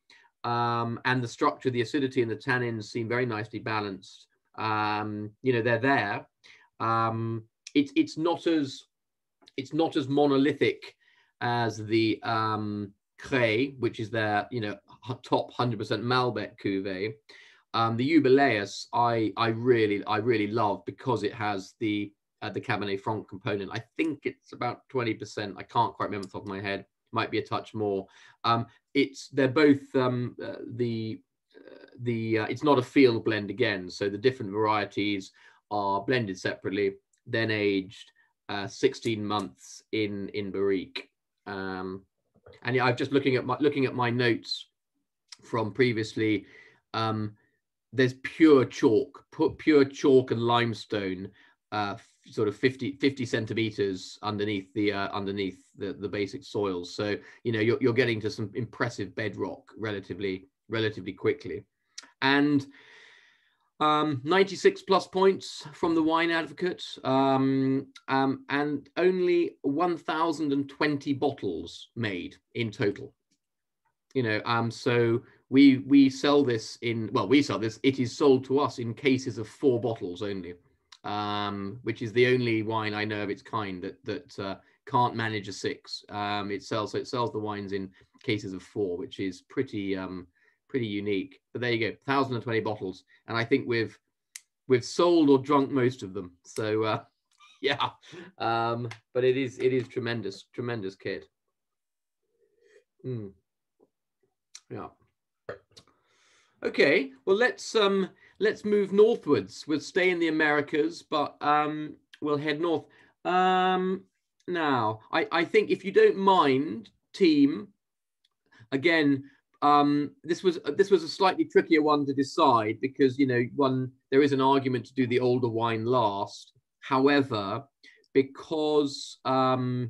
and the structure, the acidity and the tannins seem very nicely balanced. You know, they're there. It's not as monolithic as the Cray, which is their, you know, top 100% Malbec cuvee. The Iubelius I really love, because it has the Cabernet Franc component. I think it's about 20%. I can't quite remember off the top of my head. Might be a touch more. They're both it's not a field blend again. So the different varieties are blended separately, then aged 16 months in barrique. And yeah, I'm just looking at my notes from previously. There's pure chalk and limestone, sort of 50 centimeters underneath the basic soils. So, you know, you're getting to some impressive bedrock relatively quickly. And 96 plus points from the Wine Advocate, and only 1,020 bottles made in total. You know, so we sell this it is sold to us in cases of 4 bottles only, which is the only wine I know of its kind that can't manage a 6. It sells the wines in cases of 4, which is pretty unique. But there you go, 1,020 bottles, and I think we've sold or drunk most of them. So yeah, but it is tremendous kit. Yeah. Okay, well, let's move northwards. We'll stay in the Americas, but we'll head north. Now, I think, if you don't mind, team, again, this was a slightly trickier one to decide because, you know, there is an argument to do the older wine last. However, because the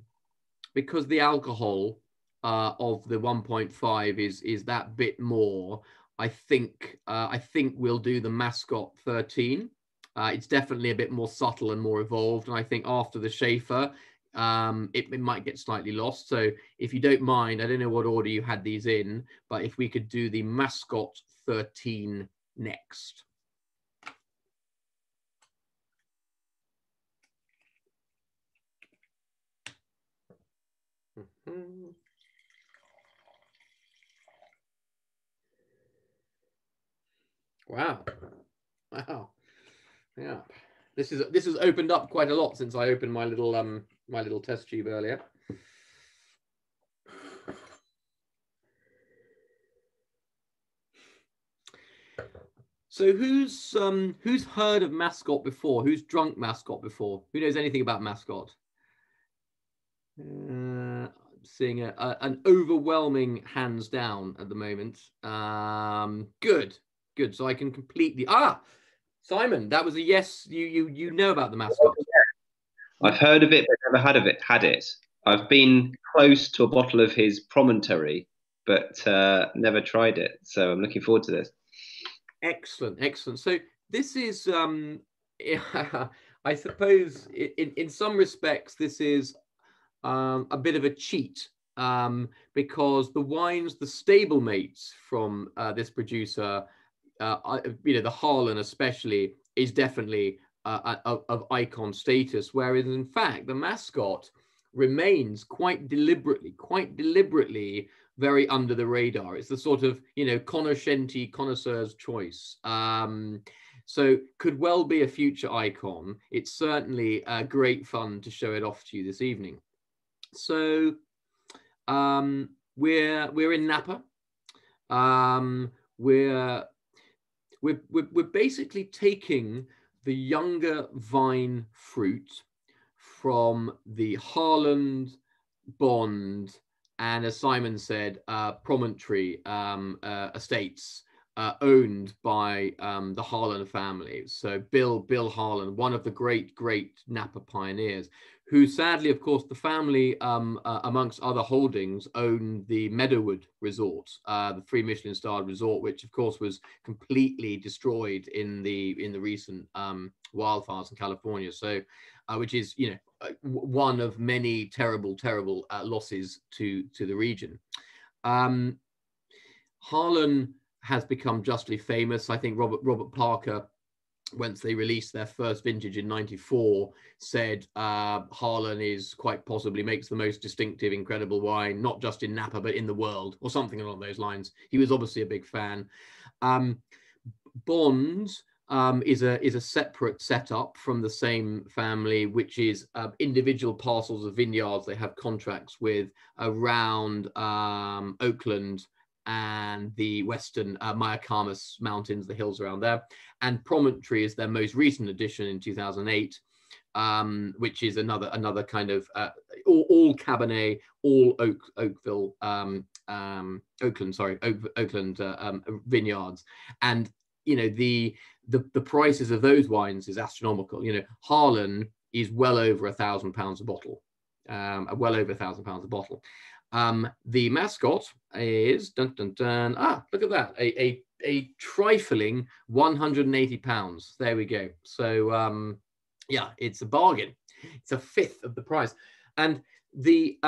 alcohol of the 1.5 is that bit more, I think we'll do the Mascot 13. It's definitely a bit more subtle and more evolved, and I think after the Shafer, it might get slightly lost. So if you don't mind, I don't know what order you had these in, but if we could do the Mascot 13 next. Wow. Yeah. This has opened up quite a lot since I opened my little test tube earlier. So who's heard of Mascot before? Who's drunk Mascot before? Who knows anything about Mascot? Seeing an overwhelming hands down at the moment. Good. So I can completely Simon, that was a yes. You know about the Mascot.
I've heard of it, but never had it. I've been close to a bottle of his Promontory, but never tried it. So I'm looking forward to this.
Excellent. So this is, I suppose, in some respects, this is a bit of a cheat because the wines, the stablemates from this producer, you know, the Harlan especially, is definitely of icon status, whereas in fact the Mascot remains quite deliberately very under the radar. It's the sort of, you know, connoisseur's choice. So could well be a future icon. It's certainly great fun to show it off to you this evening. So we're in Napa. We're basically taking the younger vine fruit from the Harlan, Bond, and as Simon said, Promontory estates owned by the Harlan family. So Bill Harlan, one of the great Napa pioneers, who sadly, of course, the family, amongst other holdings, owned the Meadowood Resort, the 3 Michelin starred resort, which of course was completely destroyed in the recent wildfires in California. So, which is, you know, one of many terrible losses to the region. Harlan has become justly famous. I think Robert Parker, once they released their first vintage in '94, said Harlan is quite possibly makes the most distinctive, incredible wine, not just in Napa, but in the world, or something along those lines. He was obviously a big fan. Bond is a separate setup from the same family, which is individual parcels of vineyards they have contracts with around Oakland and the western Mayacamas Mountains, the hills around there. And Promontory is their most recent addition in 2008, which is another kind of all Cabernet, all Oakland vineyards. And you know, the prices of those wines is astronomical. You know, Harlan is well over £1,000 a bottle, well over £1,000 a bottle. The Mascot is look at that, a trifling £180. There we go. So yeah, it's a bargain. It's a fifth of the price. And the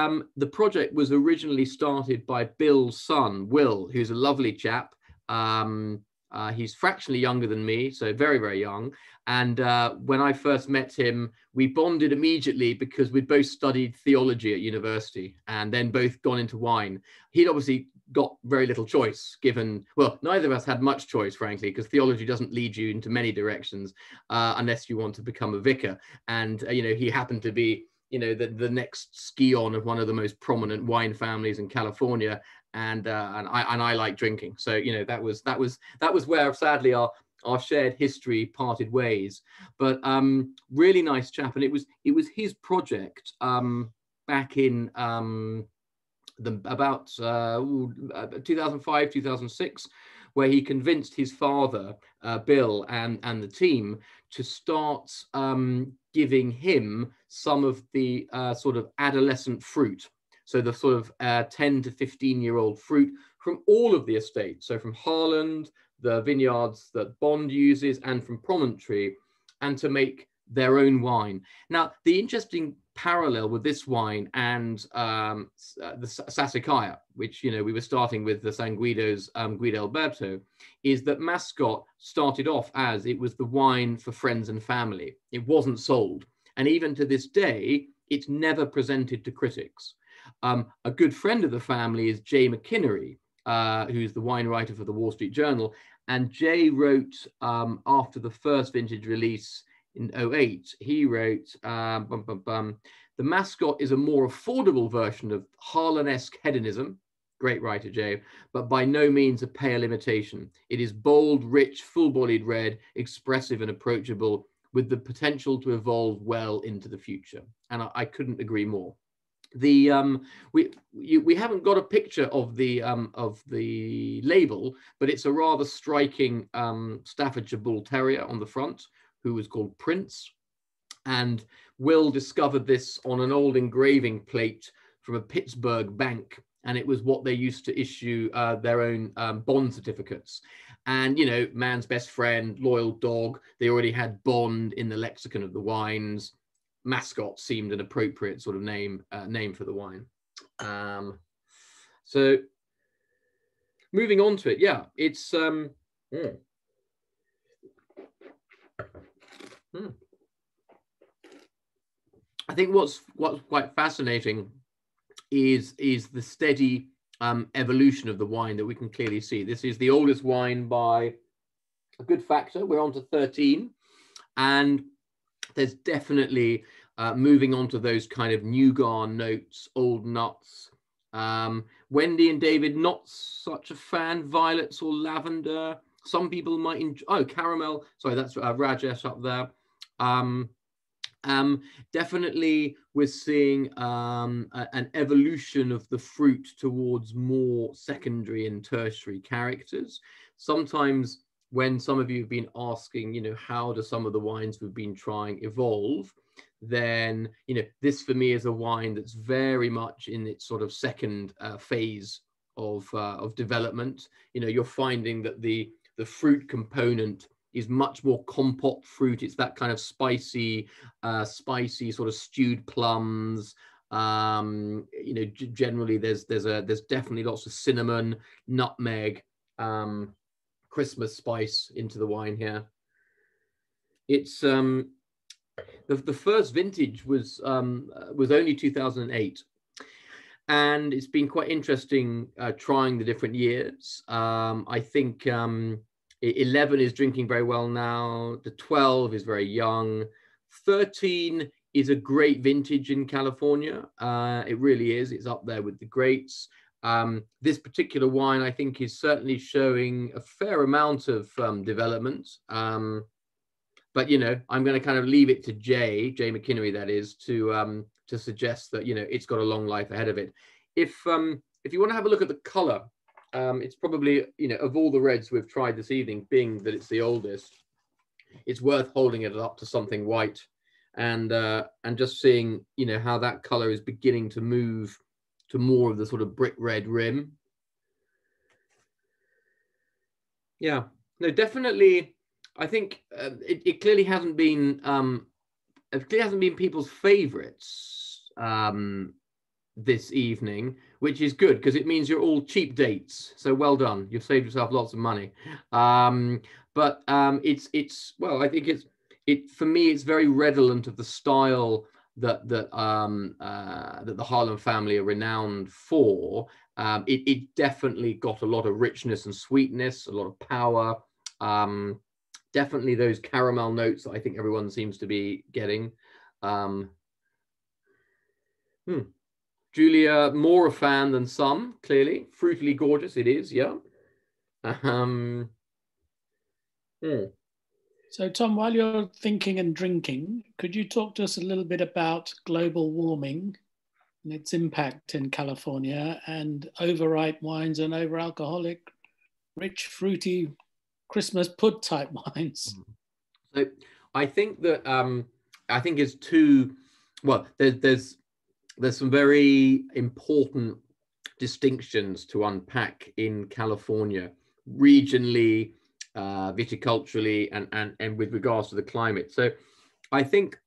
project was originally started by Bill's son, Will, who's a lovely chap. He's fractionally younger than me, so very young. And when I first met him, we bonded immediately because we'd both studied theology at university and then both gone into wine. He'd obviously got very little choice given, well, neither of us had much choice, frankly, because theology doesn't lead you into many directions unless you want to become a vicar. And, you know, he happened to be, you know, the next scion of one of the most prominent wine families in California. And I like drinking. So, you know, that was where sadly our shared history parted ways. But really nice chap. And it was his project back in about 2005, 2006, where he convinced his father, Bill, and the team to start giving him some of the sort of adolescent fruit. So the sort of 10 to 15-year-old fruit from all of the estates. So from Harland, the vineyards that Bond uses, and from Promontory, and to make their own wine. Now, the interesting parallel with this wine and the Sassicaia, which, you know, we were starting with the San Guido's Guidalberto, is that Mascot started off as it was the wine for friends and family. It wasn't sold. And even to this day, it's never presented to critics. A good friend of the family is J. Mckinnery, who's the wine writer for the Wall Street Journal. And Jay wrote, after the first vintage release in 2008, he wrote, the Mascot is a more affordable version of Harlan-esque hedonism. Great writer, Jay, but by no means a pale imitation. It is bold, rich, full-bodied red, expressive and approachable, with the potential to evolve well into the future. And I couldn't agree more. The we haven't got a picture of the label, but it's a rather striking Staffordshire Bull Terrier on the front, who was called Prince. And Will discovered this on an old engraving plate from a Pittsburgh bank, and it was what they used to issue their own bond certificates. And, you know, man's best friend, loyal dog, they already had Bond in the lexicon of the wines. Mascot seemed an appropriate sort of name for the wine. So moving on to it, yeah, it's I think what's quite fascinating is the steady evolution of the wine that we can clearly see. This is the oldest wine by a good factor. We're on to 13, and there's definitely moving on to those kind of nougat notes, old nuts. Wendy and David, not such a fan. Violets or lavender. Some people might enjoy, caramel. Sorry, that's Rajesh up there. Definitely we're seeing an evolution of the fruit towards more secondary and tertiary characters. Sometimes when some of you have been asking, you know, how do some of the wines we've been trying evolve, then, you know, this for me is a wine that's very much in its sort of second phase of development. You know, you're finding that the fruit component is much more compote fruit. It's that kind of spicy sort of stewed plums. You know, generally there's definitely lots of cinnamon, nutmeg, Christmas spice into the wine here. It's the first vintage was only 2008, and it's been quite interesting trying the different years. I think 11 is drinking very well now. The 12 is very young. 13 is a great vintage in California. It really is. It's up there with the greats. This particular wine, I think, is certainly showing a fair amount of development. But, you know, I'm going to kind of leave it to Jay Mckinnery, that is, to suggest that, you know, it's got a long life ahead of it. If you want to have a look at the color, it's probably, you know, of all the reds we've tried this evening, being that it's the oldest, it's worth holding it up to something white and just seeing, you know, how that color is beginning to move to more of the sort of brick red rim. Yeah, no, definitely. I think it clearly hasn't been people's favorites this evening, which is good because it means you're all cheap dates. So well done, you've saved yourself lots of money. But it's well, I think for me it's very redolent of the style that the Harlan family are renowned for. It definitely got a lot of richness and sweetness, a lot of power. Definitely those caramel notes that I think everyone seems to be getting. Julia, more a fan than some, clearly. Fruitily gorgeous, it is, yeah.
So, Tom, while you're thinking and drinking, could you talk to us a little bit about global warming? and its impact in California, and overripe wines and over-alcoholic, rich, fruity, Christmas pud type wines.
So I think that I think it's two. Well, there's some very important distinctions to unpack in California, regionally, viticulturally, and with regards to the climate. So I think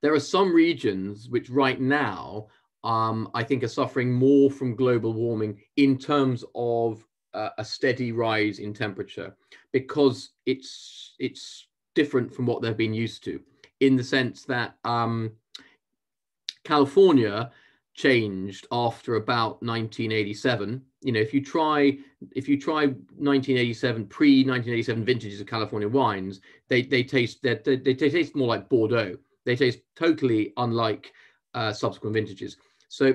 there are some regions which right now I think are suffering more from global warming in terms of a steady rise in temperature, because it's different from what they've been used to, in the sense that California changed after about 1987. You know, if you try 1987, pre-1987 vintages of California wines, they taste more like Bordeaux. They taste totally unlike subsequent vintages. So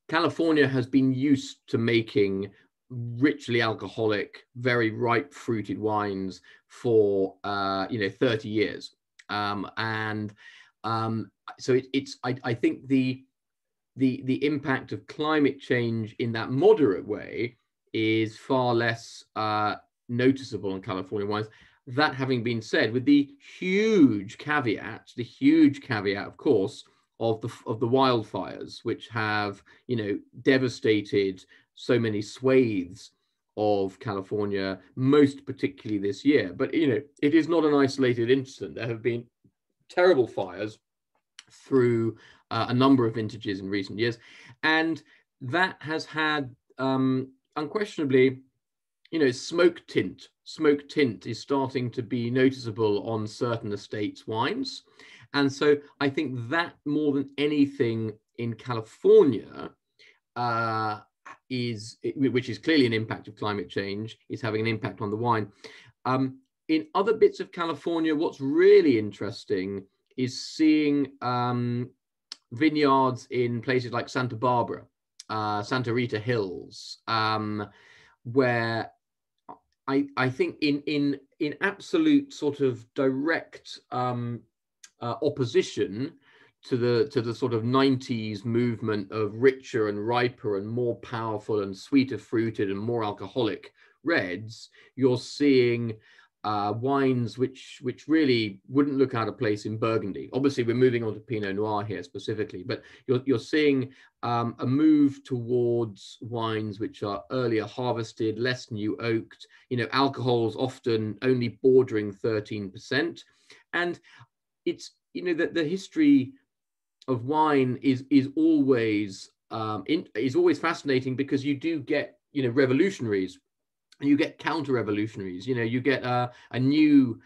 California has been used to making richly alcoholic, very ripe fruited wines for 30 years, so I think the impact of climate change in that moderate way is far less noticeable in California wines. That having been said, with the huge caveat, of course, of the wildfires, which have, you know, devastated so many swathes of California, most particularly this year. But, you know, it is not an isolated incident. There have been terrible fires through a number of vintages in recent years, and that has had unquestionably, you know, smoke tint is starting to be noticeable on certain estates' wines. And so I think that more than anything in California, which is clearly an impact of climate change, is having an impact on the wine. In other bits of California, what's really interesting is seeing vineyards in places like Santa Barbara, Santa Rita Hills, where I think in absolute sort of direct opposition to the sort of 90s movement of richer and riper and more powerful and sweeter fruited and more alcoholic reds, you're seeing wines which really wouldn't look out of place in Burgundy. Obviously, we're moving on to Pinot Noir here specifically, but you're seeing a move towards wines which are earlier harvested, less new oaked. You know, alcohol's often only bordering 13%, and it's, you know, that the history of wine is always fascinating, because you do get, you know, revolutionaries. You get counter-revolutionaries. You know, you get a new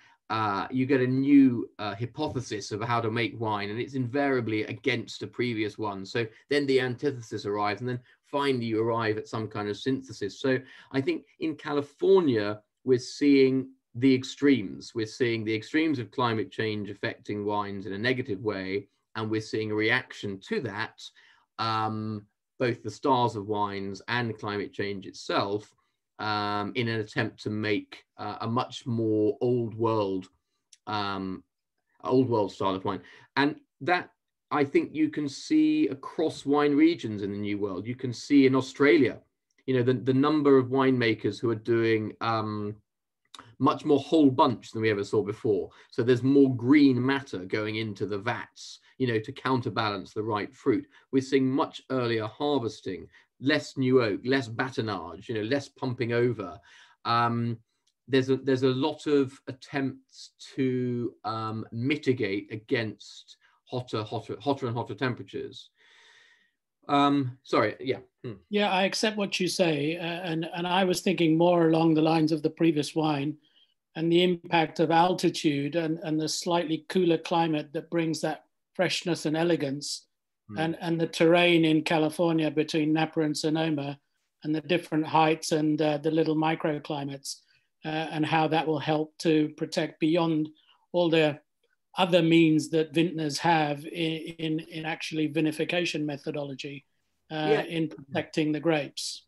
hypothesis of how to make wine, and it's invariably against a previous one. So then the antithesis arrives, and then finally you arrive at some kind of synthesis. So I think in California, we're seeing the extremes. We're seeing the extremes of climate change affecting wines in a negative way, and we're seeing a reaction to that, both the stars of wines and climate change itself, in an attempt to make a much more old world style of wine. And that, I think, you can see across wine regions in the New World. You can see in Australia, you know, the number of winemakers who are doing much more whole bunch than we ever saw before. So there's more green matter going into the vats, you know, to counterbalance the ripe fruit. We're seeing much earlier harvesting, less new oak, less batonnage, you know, less pumping over. There's a lot of attempts to mitigate against hotter and hotter temperatures. Sorry, yeah.
Yeah, I accept what you say, and I was thinking more along the lines of the previous wine, and the impact of altitude and the slightly cooler climate that brings that freshness and elegance, and the terrain in California between Napa and Sonoma, and the different heights and the little microclimates, and how that will help to protect beyond all the other means that vintners have in actually vinification methodology, in protecting the grapes.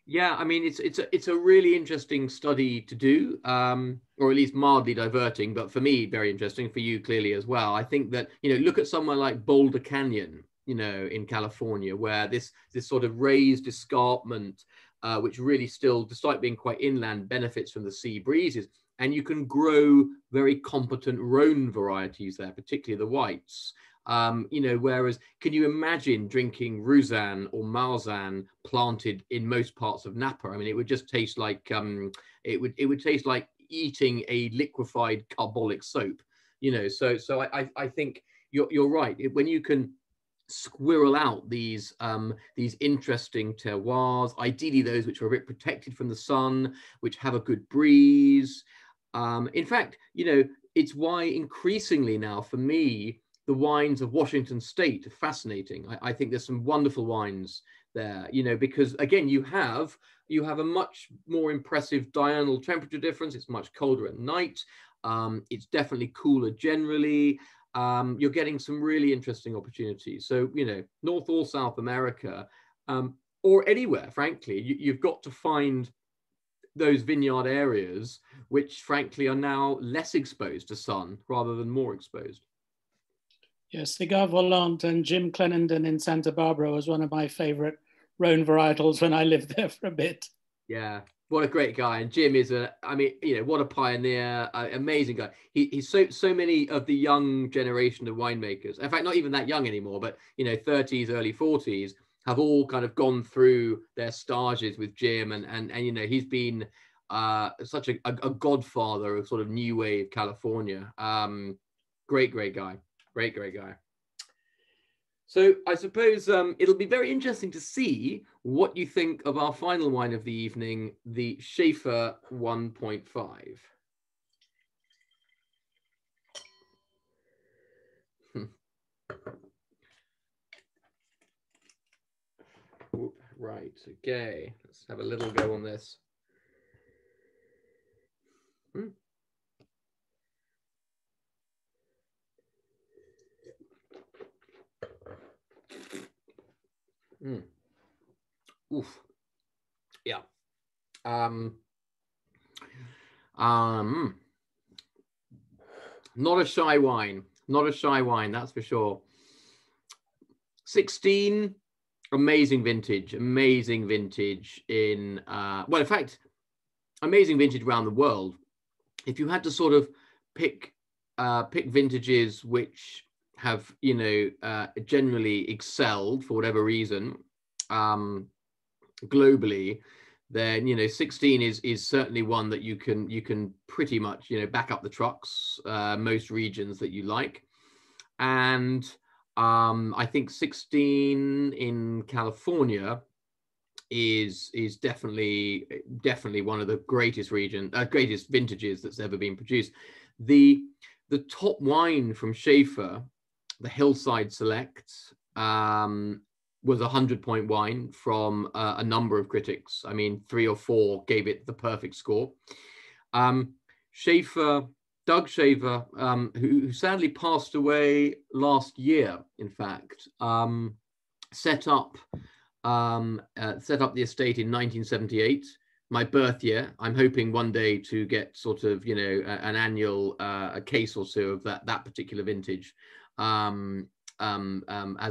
Yeah, I mean, it's a really interesting study to do, or at least mildly diverting, but for me, very interesting, for you clearly as well. I think that, you know, look at somewhere like Boulder Canyon you know, in California, where this sort of raised escarpment, which really still, despite being quite inland, benefits from the sea breezes. And you can grow very competent Rhone varieties there, particularly the whites. You know, whereas, can you imagine drinking Roussanne or Marsanne planted in most parts of Napa? I mean, it would just taste like it would taste like eating a liquefied carbolic soap. You know, so I think you're right. When you can squirrel out these interesting terroirs, ideally those which are a bit protected from the sun, which have a good breeze. In fact, you know, it's why increasingly now, for me, the wines of Washington State are fascinating. I think there's some wonderful wines there, you know, because again, you have a much more impressive diurnal temperature difference. It's much colder at night. It's definitely cooler generally. You're getting some really interesting opportunities. So, you know, North or South America, or anywhere, frankly, you've got to find those vineyard areas which frankly are now less exposed to sun rather than more exposed.
Yes, Cigar Volant and Jim Clenenden in Santa Barbara was one of my favorite Rhone varietals when I lived there for a bit.
Yeah, what a great guy. And Jim is I mean, you know, what a pioneer, amazing guy. He's so many of the young generation of winemakers, in fact, not even that young anymore, but, you know, 30s, early 40s, have all kind of gone through their stages with Jim. And you know, he's been such a godfather of sort of new wave California. Great guy. Great guy. So I suppose it'll be very interesting to see what you think of our final wine of the evening, the Shafer 1.5. Right, okay, let's have a little go on this. Oof. Yeah. Not a shy wine. Not a shy wine, that's for sure. 16, amazing vintage in well, in fact, amazing vintage around the world. If you had to sort of pick vintages which have, you know, generally excelled for whatever reason globally, then, you know, 16 is certainly one that you can pretty much, you know, back up the trucks, most regions that you like. And I think 16 in California is definitely one of the greatest greatest vintages that's ever been produced. The top wine from Shafer, the Hillside Select, was a 100-point wine from a number of critics. I mean, 3 or 4 gave it the perfect score. Shafer, Doug Shafer, who sadly passed away last year, in fact, set up the estate in 1978, my birth year. I'm hoping one day to get sort of, you know, an annual a case or so of that particular vintage, as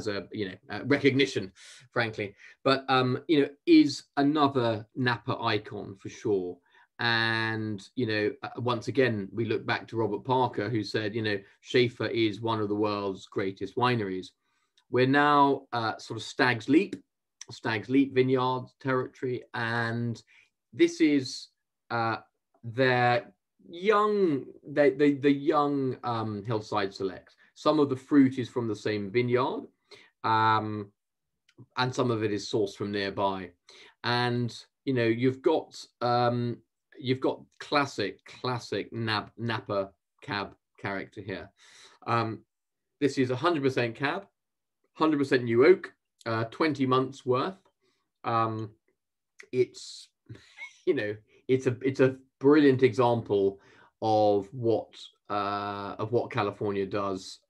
a, you know, recognition, frankly. But you know, is another Napa icon for sure. And, you know, once again, we look back to Robert Parker, who said, you know, Shafer is one of the world's greatest wineries. We're now sort of Stag's Leap vineyard territory, and this is their young, the young Hillside Select. Some of the fruit is from the same vineyard, and some of it is sourced from nearby. And, you know, you've got classic Napa cab character here. This is 100% cab, 100% new oak, 20 months worth. It's, you know, it's a brilliant example of what California does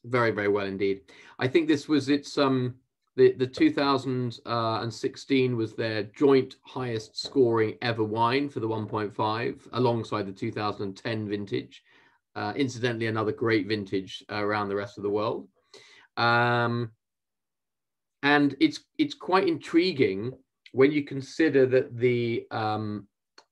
very, very well indeed. I think this was the 2016 was their joint highest scoring ever wine for the 1.5, alongside the 2010 vintage. Incidentally, another great vintage around the rest of the world. And it's quite intriguing when you consider that the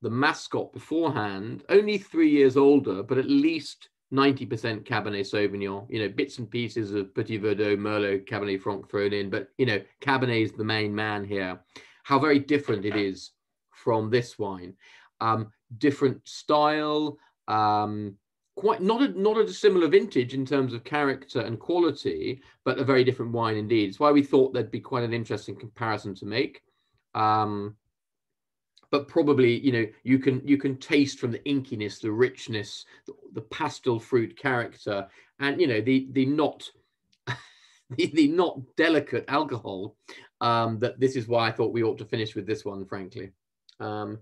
Mascot beforehand, only 3 years older, but at least 90% Cabernet Sauvignon, you know, bits and pieces of Petit Verdot, Merlot, Cabernet Franc thrown in, but, you know, Cabernet is the main man here. How very different it is from this wine. Different style, quite not a dissimilar vintage in terms of character and quality, but a very different wine indeed. It's why we thought there'd be quite an interesting comparison to make. But probably, you know, you can taste from the inkiness, the richness, the pastel fruit character, and, you know, the not the not delicate alcohol. That this is why I thought we ought to finish with this one, frankly. Now,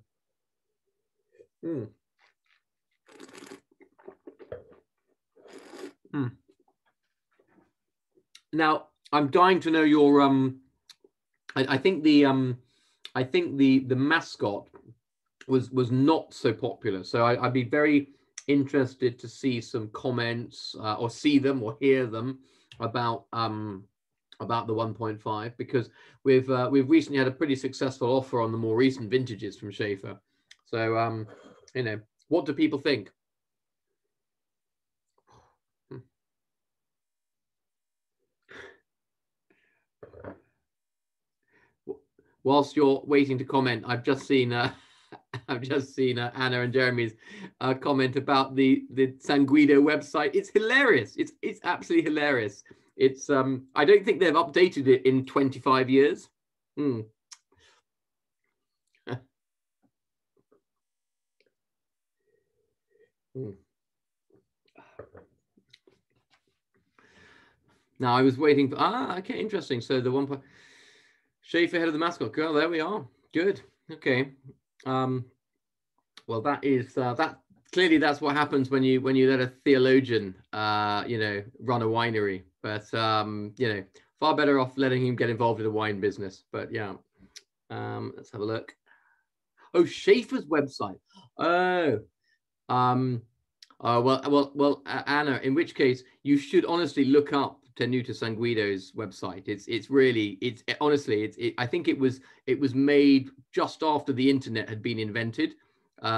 I'm dying to know your I think the Mascot was not so popular, so I'd be very interested to see some comments or see them or hear them about the 1.5, because we've recently had a pretty successful offer on the more recent vintages from Shafer. So you know, what do people think? Whilst you're waiting to comment, I've just seen Anna and Jeremy's comment about the San Guido website. It's hilarious. It's absolutely hilarious. It's I don't think they've updated it in 25 years. Now I was waiting for okay, interesting. So the 1. Shafer head of the Mascot. Girl, there we are. Good. Okay. Well, that is that. Clearly, that's what happens when you let a theologian, you know, run a winery. But you know, far better off letting him get involved in the wine business. But yeah, let's have a look. Oh, Shafer's website. Oh, well, Anna. In which case, you should honestly look up Tenuta San Guido's website. It's honestly, I think it was made just after the internet had been invented. You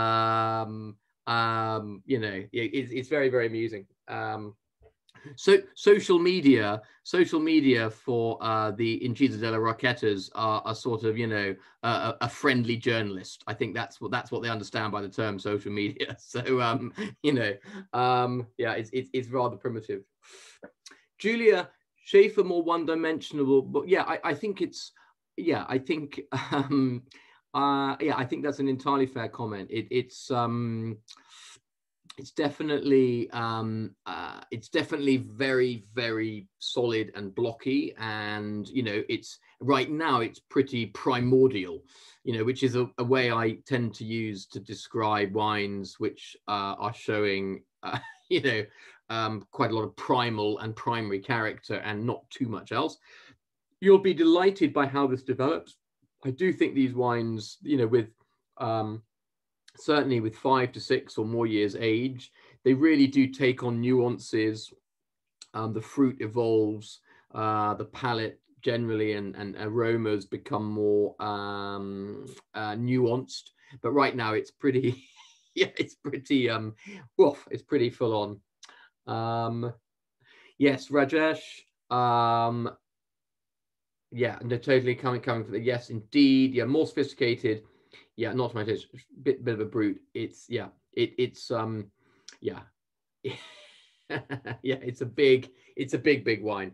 know, it's very, very amusing. So social media for the Incisa della Rocchetas are sort of, you know, a friendly journalist. I think that's what they understand by the term social media. So you know, yeah, it's rather primitive. Julia, Shafer more one-dimensional, but yeah, I think it's, yeah, I think yeah, I think that's an entirely fair comment. It's definitely very, very solid and blocky, and, you know, it's right now it's pretty primordial, you know, which is a way I tend to use to describe wines which are showing you know, quite a lot of primal and primary character and not too much else. You'll be delighted by how this develops. I do think these wines, you know, with certainly with 5 to 6 or more years age, they really do take on nuances. The fruit evolves, the palate generally and aromas become more nuanced. But right now it's pretty, yeah, it's pretty it's pretty full on. Yes, Rajesh. Yeah, no, totally coming from the, yes, indeed. Yeah, more sophisticated. Yeah, not my taste. Bit of a brute. It's, yeah, it's yeah. Yeah, it's a big wine,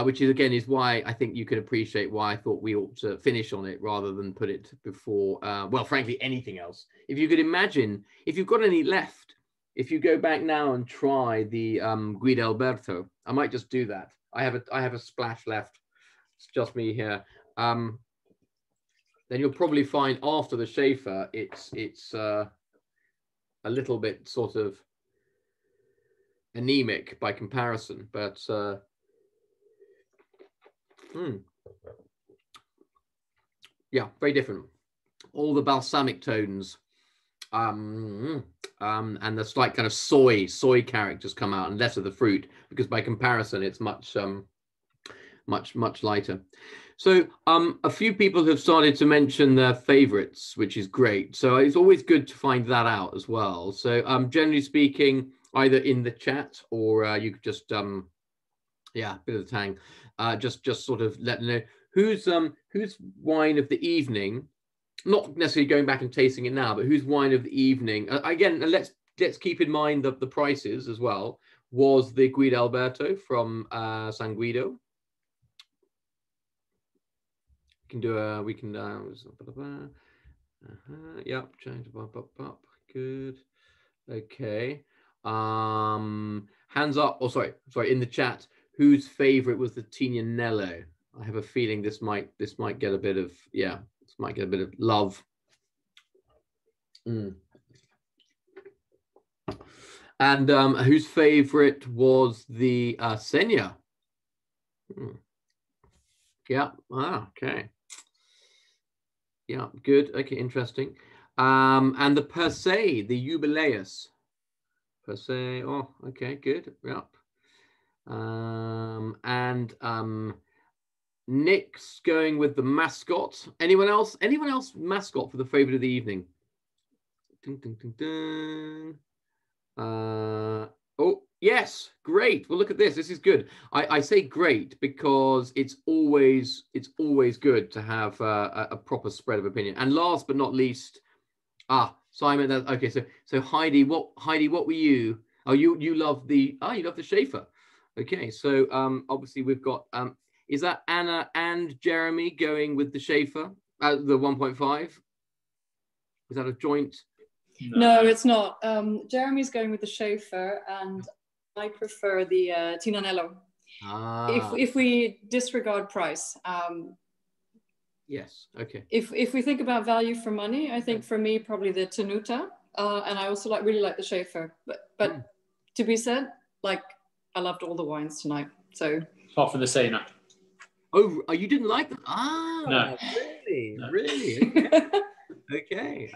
which is again is why I think you can appreciate why I thought we ought to finish on it rather than put it before well, frankly, anything else. If you could imagine, if you've got any left, if you go back now and try the Guidalberto, I might just do that. I have a splash left. It's just me here. Then you'll probably find after the Shafer, it's a little bit sort of anemic by comparison, but yeah, very different. All the balsamic tones, and the slight kind of soy characters come out, and less of the fruit, because by comparison, it's much much lighter. So a few people have started to mention their favorites, which is great. So it's always good to find that out as well. So generally speaking, either in the chat or you could just yeah, bit of the tang, just sort of let them know who's wine of the evening, not necessarily going back and tasting it now, but whose wine of the evening, again, let's keep in mind the prices as well, was the Guidalberto from San Guido. We can yep, change up, good. Okay. Hands up, or sorry, in the chat, whose favorite was the Tinianello? I have a feeling this might get a bit of, yeah, this might get a bit of love. And whose favorite was the Sena? Yeah, okay. Yeah, good, okay, interesting. And the PerSe, the Iubelius. PerSe, oh, okay, good, yeah. And Nick's going with the Mascot. Anyone else? Anyone else Mascot for the favorite of the evening? Dun, dun, dun, dun. Oh, yes, great. Well, look at this. This is good. I say great because it's always good to have a proper spread of opinion. And last but not least, Simon. Okay, so Heidi, what were you? Oh, you love the Shafer. Okay, so obviously we've got is that Anna and Jeremy going with the Shafer, the 1.5? Is that a joint?
No, it's not. Jeremy's going with the Shafer, and I prefer the Tignanello. If we disregard price.
Yes. Okay.
If we think about value for money, I think for me probably the Tenuta, and I also really like the Shafer. But to be said, like I loved all the wines tonight. So
apart from the Sena.
Oh, you didn't like them?
No.
Really?
No.
Really? Okay.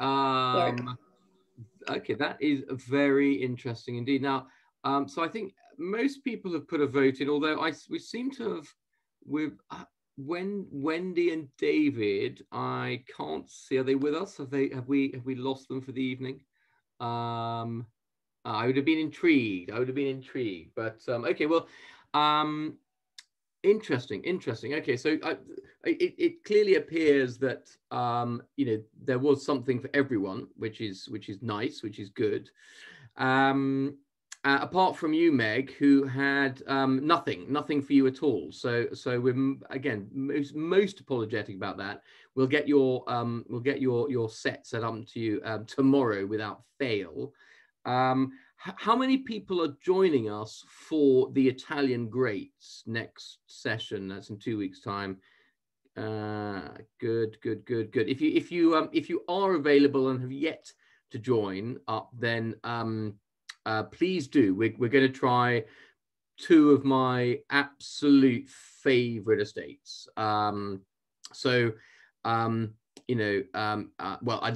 Okay, that is very interesting indeed. Now, so I think most people have put a vote in, although we seem to have with Wendy and David. I can't see. Are they with us? Have we lost them for the evening? I would have been intrigued. But okay, well, interesting. Okay, so it clearly appears that there was something for everyone, which is nice, which is good. Apart from you, Meg, who had nothing for you at all. So we're again most apologetic about that. We'll get your set set up to you tomorrow without fail. How many people are joining us for the Italian Greats next session? That's in 2 weeks' time. Good. If you are available and have yet to join up, then please do. We're going to try two of my absolute favorite estates. Well, I'd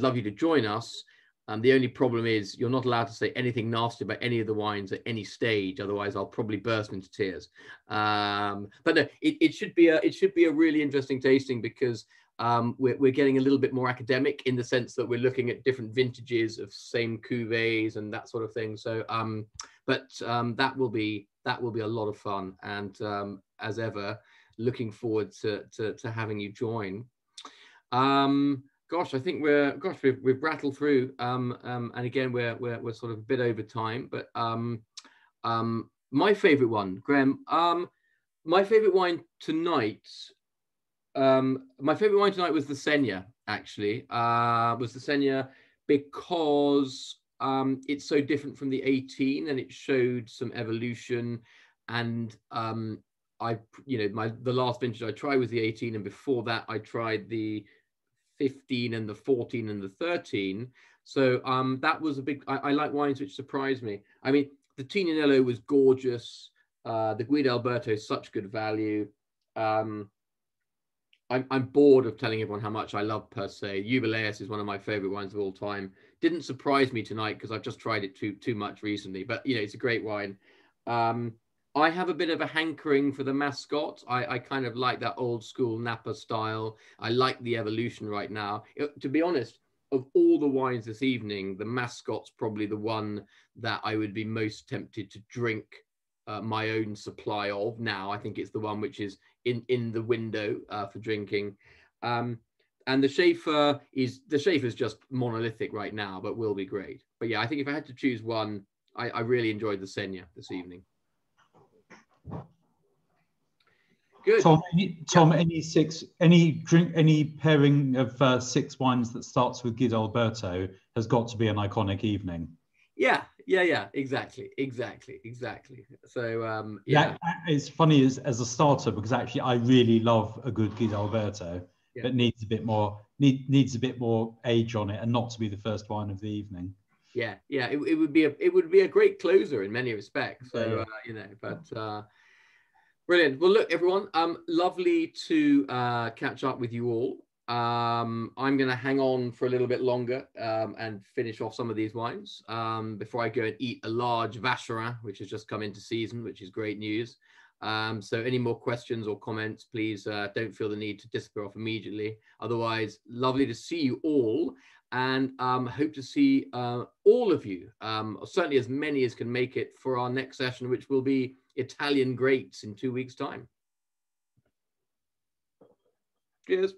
love you to join us. The only problem is you're not allowed to say anything nasty about any of the wines at any stage. Otherwise, I'll probably burst into tears. But no, it should be a really interesting tasting because we're getting a little bit more academic in the sense that we're looking at different vintages of same cuvées and that sort of thing. So, that will be a lot of fun. And as ever, looking forward to having you join. Gosh, I think we've rattled through, and again we're sort of a bit over time. But my favourite one, Graham, my favourite wine tonight. My favourite wine tonight was the Sena. Actually, was the Sena because it's so different from the 18, and it showed some evolution. And the last vintage I tried was the 18, and before that I tried the 15 and the 14 and the 13. So that was a big, I like wines which surprised me. I mean, the Tinianello was gorgeous. The Guidalberto is such good value. I'm bored of telling everyone how much I love PerSe. Iubelius is one of my favorite wines of all time. Didn't surprise me tonight because I've just tried it too much recently, but it's a great wine. I have a bit of a hankering for the Mascot. I kind of like that old school Napa style. I like the evolution right now. To be honest, of all the wines this evening, the Mascot's probably the one that I would be most tempted to drink my own supply of now. I think it's the one which is in the window for drinking. And the Shafer is just monolithic right now, but will be great. But yeah, I think if I had to choose one, I really enjoyed the Sena this evening. Good.
Tom,
Yeah.
any pairing of 6 wines that starts with Guidalberto has got to be an iconic evening.
Yeah, exactly. So yeah,
it's funny as a starter, because actually I really love a good Guidalberto, but needs a bit more age on it, and not to be the first wine of the evening.
Yeah, it would be a great closer in many respects. So you know, but brilliant. Well, look, everyone, lovely to catch up with you all. I'm going to hang on for a little bit longer and finish off some of these wines before I go and eat a large Vacherin, which has just come into season, which is great news. So any more questions or comments, please don't feel the need to disappear off immediately. Otherwise, lovely to see you all, and hope to see all of you, certainly as many as can make it, for our next session, which will be Italian greats in 2 weeks' time. Cheers.